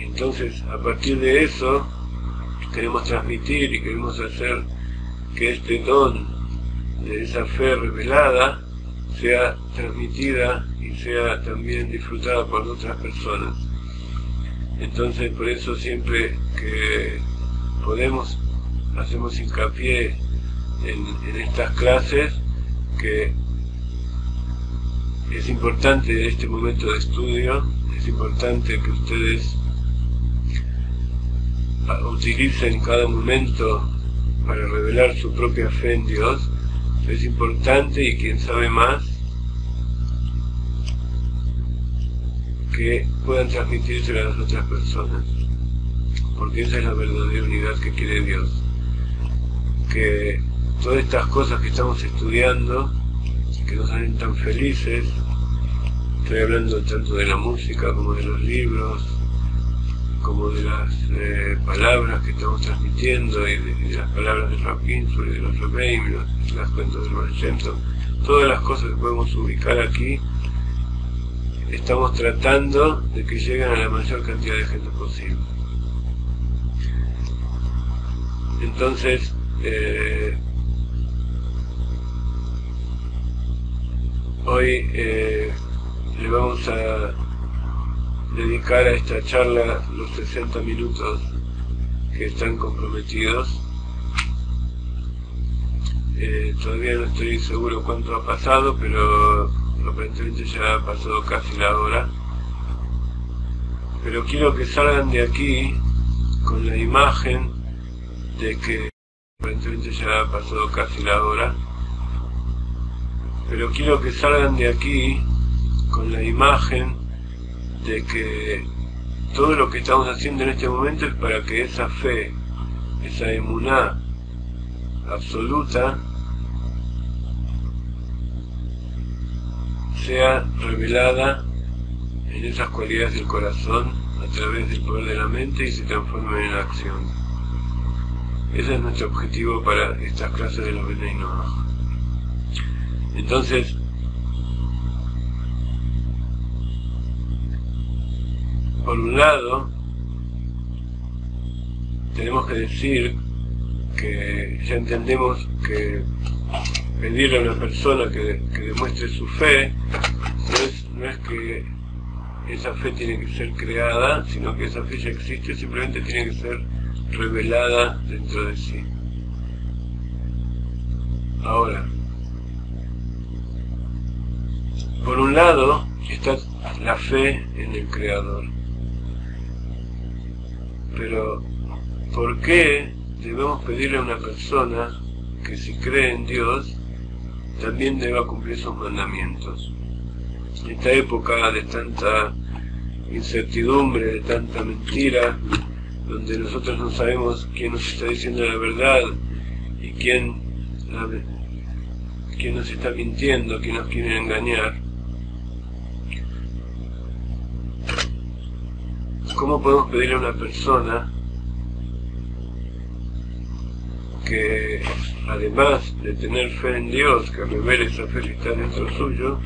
entonces a partir de eso queremos transmitir y queremos hacer que este don de esa fe revelada sea transmitida y sea también disfrutada por otras personas. Entonces por eso siempre que podemos hacemos hincapié en estas clases que es importante este momento de estudio, es importante que ustedes utilicen cada momento para revelar su propia fe en Dios. Es importante, y quien sabe más, que puedan transmitírselo a las otras personas, porque esa es la verdadera unidad que quiere Dios. Que todas estas cosas que estamos estudiando, que nos hacen tan felices, estoy hablando tanto de la música como de los libros, como de las palabras que estamos transmitiendo y de las palabras del Rav Ginsburg y de los Rebbeim, las cuentas del Baal Shem Tov, todas las cosas que podemos ubicar aquí, estamos tratando de que lleguen a la mayor cantidad de gente posible. Entonces, hoy le vamos a dedicar a esta charla los 60 minutos que están comprometidos. Todavía no estoy seguro cuánto ha pasado, pero aparentemente ya ha pasado casi la hora. Pero quiero que salgan de aquí con la imagen de que aparentemente ya ha pasado casi la hora. Pero quiero que salgan de aquí con la imagen de que todo lo que estamos haciendo en este momento es para que esa fe, esa emuná absoluta, sea revelada en esas cualidades del corazón a través del poder de la mente y se transforme en acción. Ese es nuestro objetivo para estas clases de los Bnei Noach. Entonces, por un lado, tenemos que decir que ya entendemos que pedirle a una persona que demuestre su fe no es que esa fe tiene que ser creada, sino que esa fe ya existe, simplemente tiene que ser revelada dentro de sí. Ahora, por un lado está la fe en el Creador, pero ¿por qué debemos pedirle a una persona que si cree en Dios también deba cumplir sus mandamientos? En esta época de tanta incertidumbre, de tanta mentira, donde nosotros no sabemos quién nos está diciendo la verdad y quién nos está mintiendo, quién nos quiere engañar, ¿cómo podemos pedirle a una persona que, además de tener fe en Dios, que revele esa fe que está dentro suyo,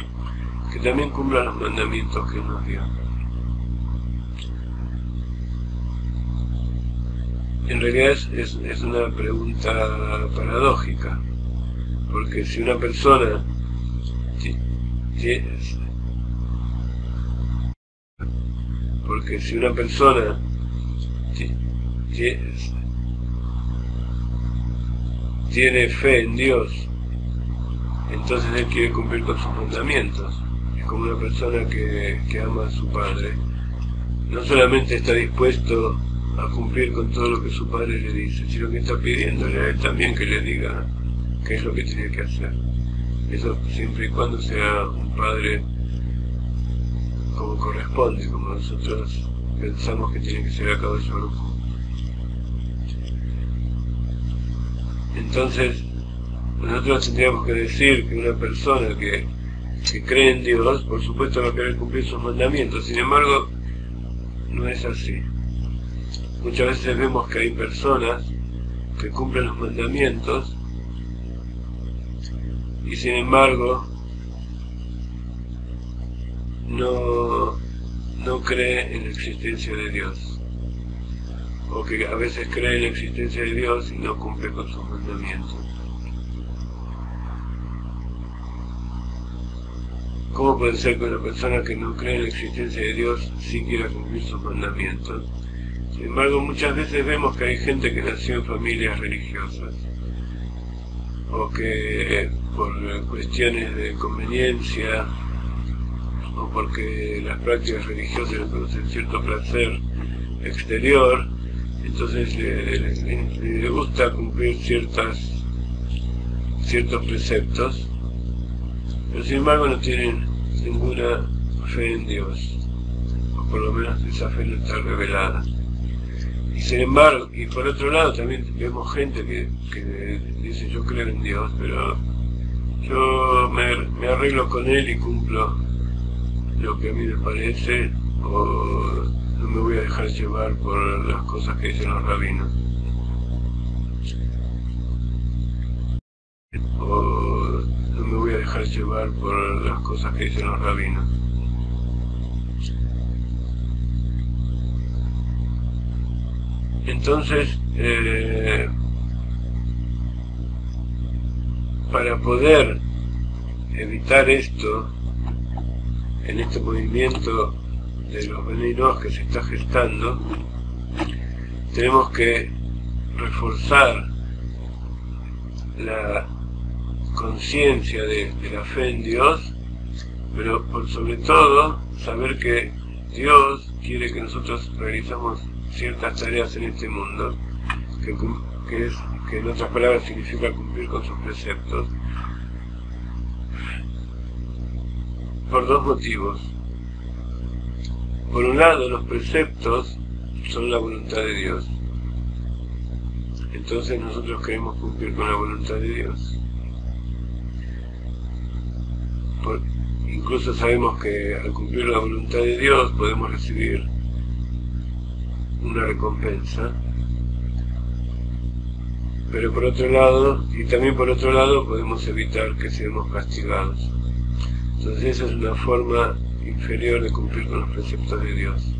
que también cumpla los mandamientos que nos dio? En realidad es una pregunta paradójica, porque si una persona tiene fe en Dios, entonces él quiere cumplir con sus mandamientos. Es como una persona que ama a su padre. No solamente está dispuesto a cumplir con todo lo que su padre le dice, sino que está pidiéndole a él también que le diga qué es lo que tiene que hacer. Eso siempre y cuando sea un padre como corresponde, como nosotros pensamos que tiene que ser a cada uno. Entonces, nosotros tendríamos que decir que una persona que cree en Dios, por supuesto va a querer cumplir sus mandamientos. Sin embargo, no es así. Muchas veces vemos que hay personas que cumplen los mandamientos y sin embargo no cree en la existencia de Dios, o que a veces cree en la existencia de Dios y no cumple con sus mandamientos. ¿Cómo puede ser que una persona que no cree en la existencia de Dios sí quiera cumplir sus mandamientos? Sin embargo, muchas veces vemos que hay gente que nació en familias religiosas, o que por cuestiones de conveniencia, o porque las prácticas religiosas le producen cierto placer exterior, entonces le gusta cumplir ciertos preceptos, pero sin embargo no tienen ninguna fe en Dios, o por lo menos esa fe no está revelada. Y sin embargo, y por otro lado también vemos gente que dice: yo creo en Dios, pero yo me arreglo con Él y cumplo lo que a mí me parece, o no me voy a dejar llevar por las cosas que dicen los rabinos, o no me voy a dejar llevar por las cosas que dicen los rabinos. Entonces, para poder evitar esto, en este movimiento de los venenosos que se está gestando, tenemos que reforzar la conciencia de la fe en Dios, pero por sobre todo saber que Dios quiere que nosotros realizamos ciertas tareas en este mundo, que en otras palabras significa cumplir con sus preceptos, por dos motivos. Por un lado, los preceptos son la voluntad de Dios, entonces nosotros queremos cumplir con la voluntad de Dios. Incluso sabemos que al cumplir la voluntad de Dios podemos recibir una recompensa, pero por otro lado, y también por otro lado, podemos evitar que seamos castigados. Entonces esa es una forma inferior de cumplir con los preceptos de Dios.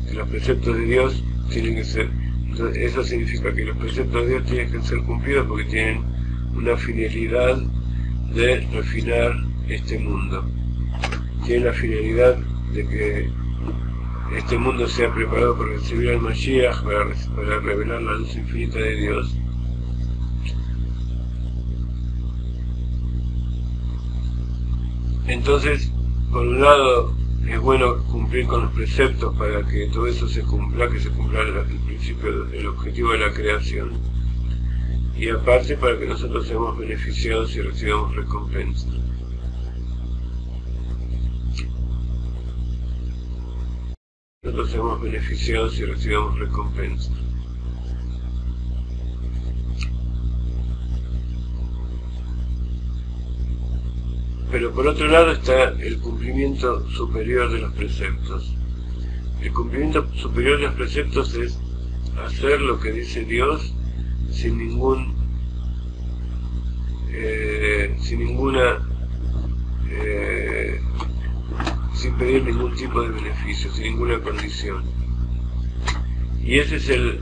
Que los preceptos de Dios tienen que ser, entonces eso significa que los preceptos de Dios tienen que ser cumplidos porque tienen una finalidad de refinar este mundo. Tienen la finalidad de que este mundo sea preparado para recibir al Mashiach, para revelar la luz infinita de Dios. Entonces, por un lado, es bueno cumplir con los preceptos para que todo eso se cumpla, que se cumpla el principio, el objetivo de la creación. Y aparte, para que nosotros seamos beneficiados y recibamos recompensa. Nosotros seamos beneficiados y recibamos recompensa. Pero por otro lado está el cumplimiento superior de los preceptos. El cumplimiento superior de los preceptos es hacer lo que dice Dios sin pedir ningún tipo de beneficio, sin ninguna condición. Y ese es el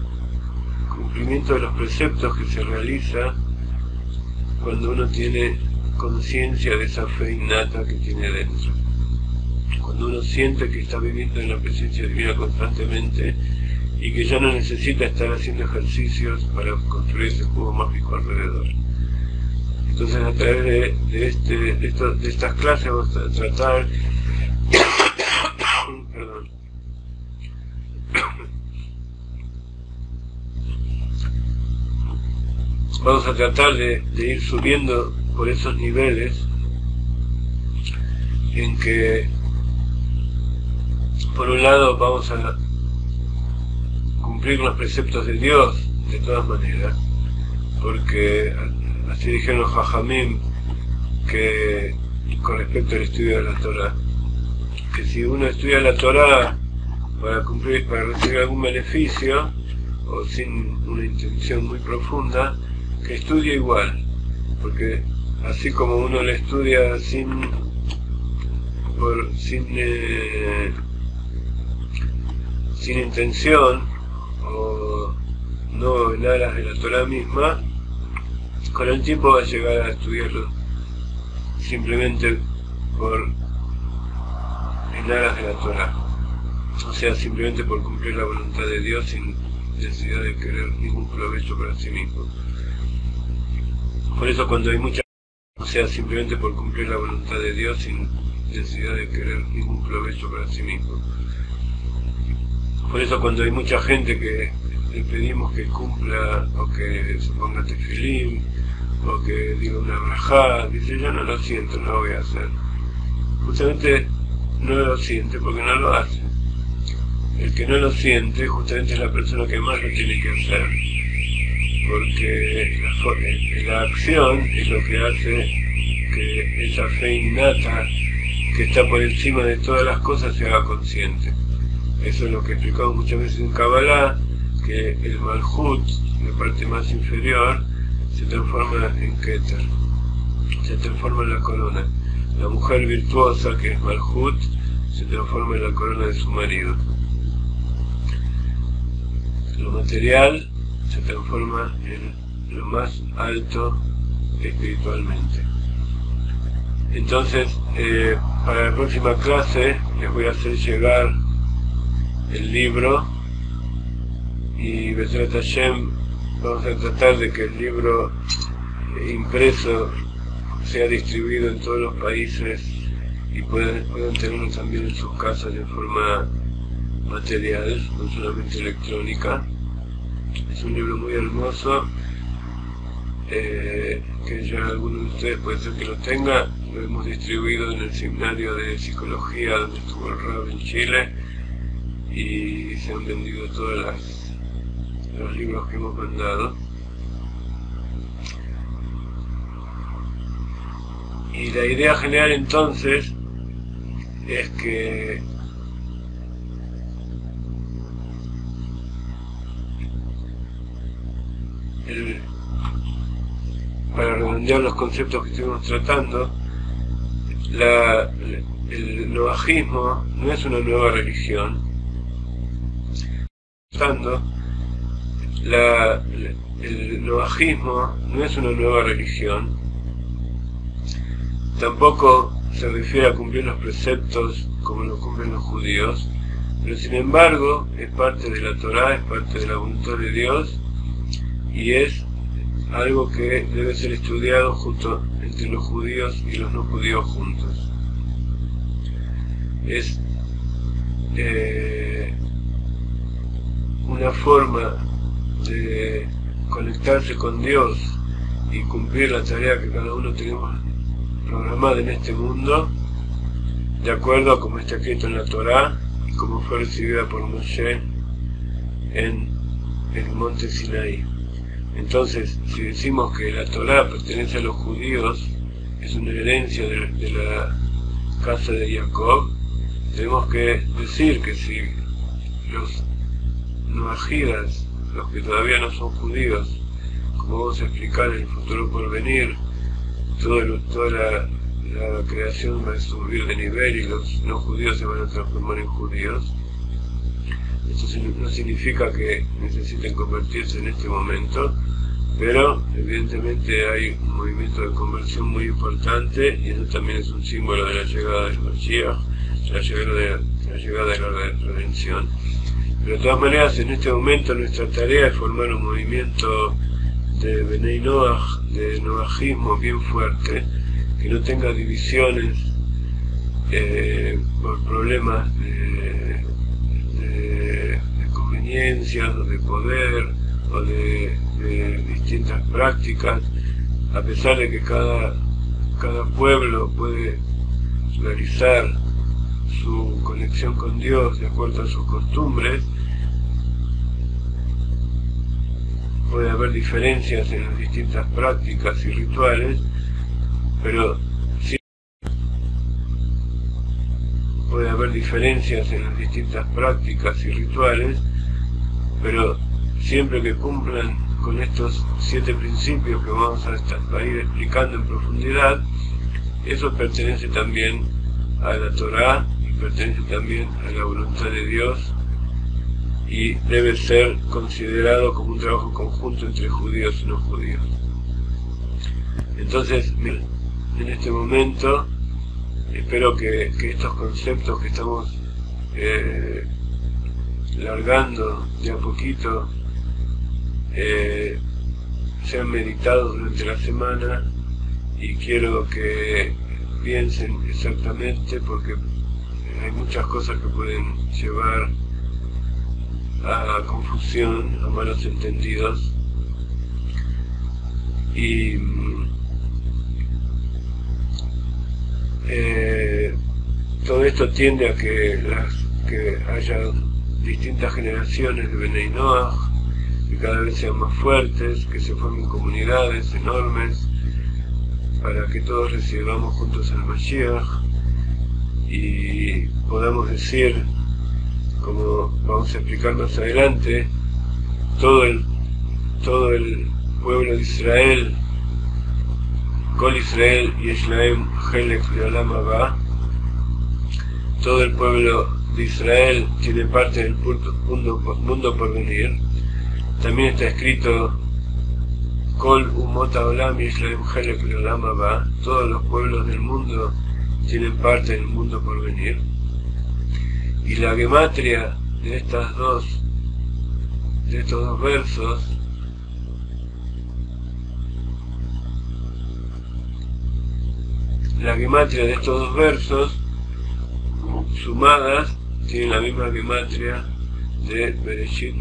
cumplimiento de los preceptos que se realiza cuando uno tiene conciencia de esa fe innata que tiene dentro. Cuando uno siente que está viviendo en la presencia divina constantemente y que ya no necesita estar haciendo ejercicios para construir ese juego mágico alrededor. Entonces, a través de estas clases vamos a tratar perdón, vamos a tratar de ir subiendo por esos niveles en que, por un lado, vamos a cumplir los preceptos de Dios de todas maneras, porque así dijeron los Jajamim que con respecto al estudio de la Torah, que si uno estudia la Torah para recibir algún beneficio o sin una intención muy profunda, que estudie igual, porque así como uno la estudia sin intención o no en aras de la Torah misma, con el tiempo va a llegar a estudiarlo simplemente en aras de la Torah, o sea, simplemente por cumplir la voluntad de Dios sin necesidad de querer ningún provecho para sí mismo. Por eso cuando hay mucha, o sea, simplemente por cumplir la voluntad de Dios sin necesidad de querer ningún provecho para sí mismo. Por eso cuando hay mucha gente que le pedimos que cumpla o que se ponga tefilín o que diga una brajá, dice yo no lo siento, no lo voy a hacer. Justamente no lo siente porque no lo hace. El que no lo siente justamente es la persona que más lo tiene que hacer, porque la acción es lo que hace que esa fe innata que está por encima de todas las cosas se haga consciente. Eso es lo que explicamos muchas veces en Kabbalah, que el Malhut, la parte más inferior, se transforma en Keter, se transforma en la corona. La mujer virtuosa, que es Malhut, se transforma en la corona de su marido. Lo material se transforma en lo más alto espiritualmente. Entonces, para la próxima clase les voy a hacer llegar el libro y Bezrat Hashem vamos a tratar de que el libro impreso sea distribuido en todos los países y puedan tenerlo también en sus casas de forma material, no solamente electrónica. Es un libro muy hermoso, que ya alguno de ustedes puede ser que lo tenga. Lo hemos distribuido en el seminario de psicología donde estuvo el Rab en Chile y se han vendido todos los libros que hemos mandado. Y la idea general entonces es que para redondear los conceptos que estuvimos tratando, el noajismo no es una nueva religión, el noajismo no es una nueva religión, tampoco se refiere a cumplir los preceptos como lo cumplen los judíos, pero sin embargo es parte de la Torá, es parte de la voluntad de Dios y es algo que debe ser estudiado junto entre los judíos y los no judíos juntos. Es una forma de conectarse con Dios y cumplir la tarea que cada uno tenemos programada en este mundo, de acuerdo a como está escrito en la Torá y como fue recibida por Moshe en el monte Sinaí. Entonces, si decimos que la Torá pertenece a los judíos, es una herencia de la casa de Jacob, tenemos que decir que si los noajidas, los que todavía no son judíos, como vamos a explicar en el futuro por venir, toda la creación va a subir de nivel y los no judíos se van a transformar en judíos. Esto no significa que necesiten convertirse en este momento, pero evidentemente hay un movimiento de conversión muy importante y eso también es un símbolo de la llegada del Mashiach, la llegada de la redención. Pero de todas maneras, en este momento nuestra tarea es formar un movimiento de Benei Noach, de noajismo bien fuerte, que no tenga divisiones por problemas de conveniencias o de poder o de distintas prácticas, a pesar de que cada pueblo puede realizar su conexión con Dios de acuerdo a sus costumbres. Puede haber diferencias en las distintas prácticas y rituales, pero sí puede haber diferencias en las distintas prácticas y rituales, pero siempre que cumplan con estos 7 principios que vamos a ir explicando en profundidad, eso pertenece también a la Torá y pertenece también a la voluntad de Dios y debe ser considerado como un trabajo conjunto entre judíos y no judíos. Entonces, en este momento, espero que estos conceptos que estamos largando de a poquito sean meditados durante la semana, y quiero que piensen exactamente, porque hay muchas cosas que pueden llevar a confusión, a malos entendidos, y todo esto tiende a que haya distintas generaciones de Benei Noach, que cada vez sean más fuertes, que se formen comunidades enormes, para que todos recibamos juntos al Mashiach y podamos decir, como vamos a explicar más adelante, todo el pueblo de Israel, Kol Israel Yesh Lahem Chelek Leolam Haba, todo el pueblo de Israel tiene parte del mundo por venir. También está escrito Kol Umot Haolam Yesh Lahem Chelek Leolam Haba, todos los pueblos del mundo tienen parte del mundo por venir. Y la gematria de estos dos versos sumadas tienen la misma gematria de Bereshit.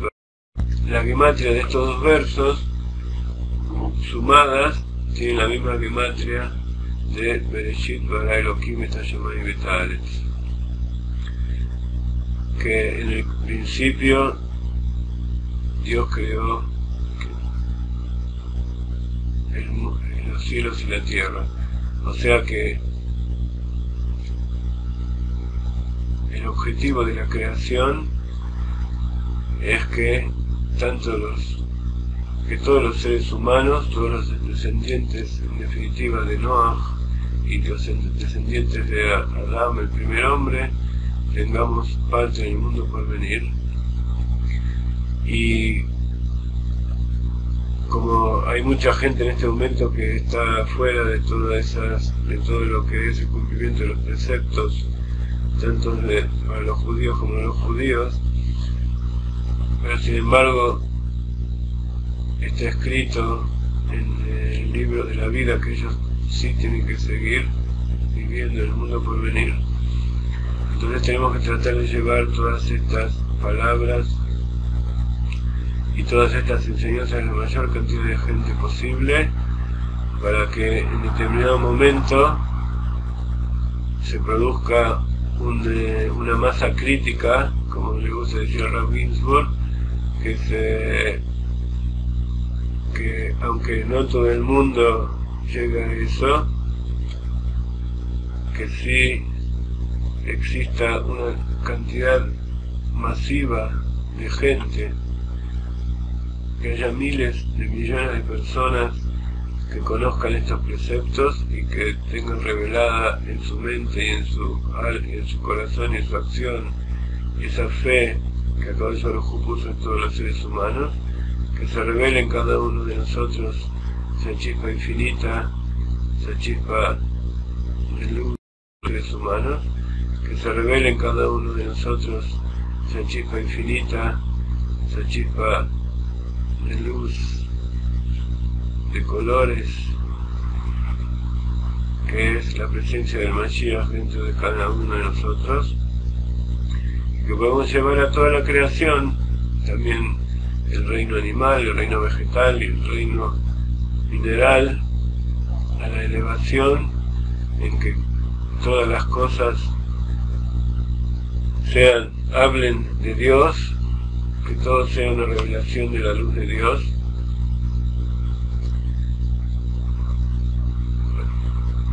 La gematria de estos dos versos sumadas tienen la misma gematria de Bereshit bara Elohim et hashamayim ve'et haaretz, que en el principio Dios creó los cielos y la tierra. O sea que el objetivo de la creación es que todos los seres humanos, todos los descendientes en definitiva de Noach y los descendientes de Adán, el primer hombre, tengamos parte en el mundo por venir. Y como hay mucha gente en este momento que está fuera de todo lo que es el cumplimiento de los preceptos, tanto para los judíos como los judíos, pero sin embargo está escrito en el libro de la vida que ellos sí tienen que seguir viviendo en el mundo por venir. Entonces tenemos que tratar de llevar todas estas palabras y todas estas enseñanzas a la mayor cantidad de gente posible, para que en determinado momento se produzca una masa crítica, como le gusta decir a Rav Ginsburg, que aunque no todo el mundo llega a eso, que sí exista una cantidad masiva de gente, que haya miles de millones de personas que conozcan estos preceptos y que tengan revelada en su mente y en su corazón y en su acción esa fe que Akadosh Baruj Hu puso en todos los seres humanos, que se revele en cada uno de nosotros esa chispa infinita, esa chispa de luz de los seres humanos, que se revele en cada uno de nosotros esa chispa infinita, esa chispa de luz, de colores, que es la presencia del Mashiach dentro de cada uno de nosotros, y que podemos llevar a toda la creación, también el reino animal, el reino vegetal y el reino mineral, a la elevación en que todas las cosas hablen de Dios, que todo sea una revelación de la luz de Dios.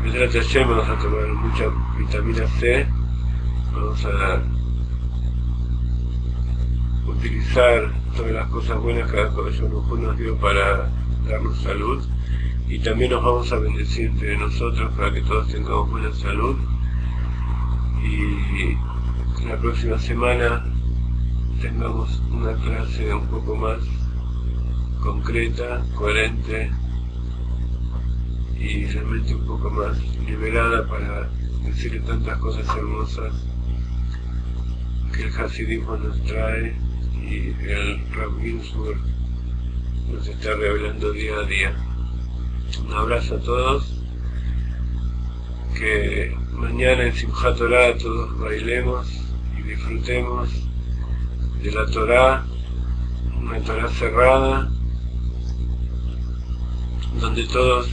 Mientras Hashem, vamos a tomar mucha vitamina C, vamos a utilizar todas las cosas buenas que Akadosh Baruj Hu nos dio para darnos salud, y también nos vamos a bendecir entre nosotros para que todos tengamos buena salud. Y la próxima semana tengamos una clase un poco más concreta, coherente y realmente un poco más liberada para decirle tantas cosas hermosas que el Hasidismo nos trae y el Rav Ginsburg nos está revelando día a día. Un abrazo a todos, que mañana en Simchat Torah todos bailemos y disfrutemos de la Torah, una Torah cerrada, donde todos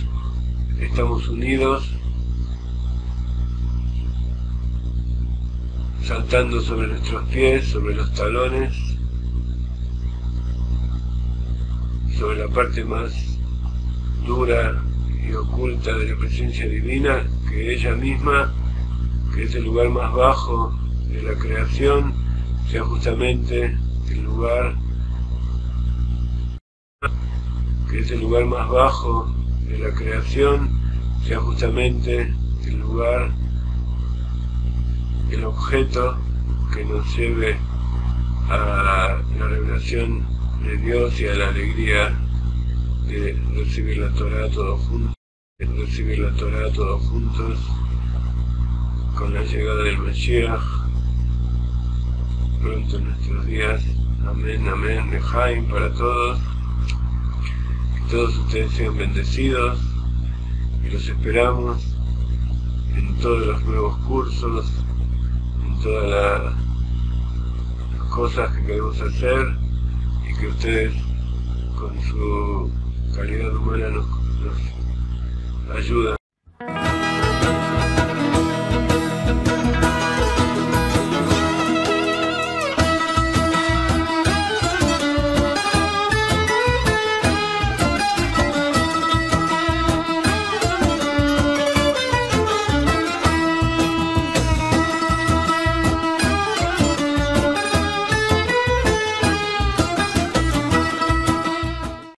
estamos unidos, saltando sobre nuestros pies, sobre los talones, sobre la parte más dura y oculta de la presencia divina, que ella misma, que es el lugar más bajo de la creación, sea justamente el lugar más bajo de la creación, sea justamente el lugar, el objeto que nos lleve a la revelación de Dios y a la alegría de recibir la Torah todos juntos, con la llegada del Mashiach pronto en nuestros días. Amén, amén, Lejaim para todos. Que todos ustedes sean bendecidos y los esperamos en todos los nuevos cursos, en todas las cosas que queremos hacer, y que ustedes con su calidad humana nos ayudan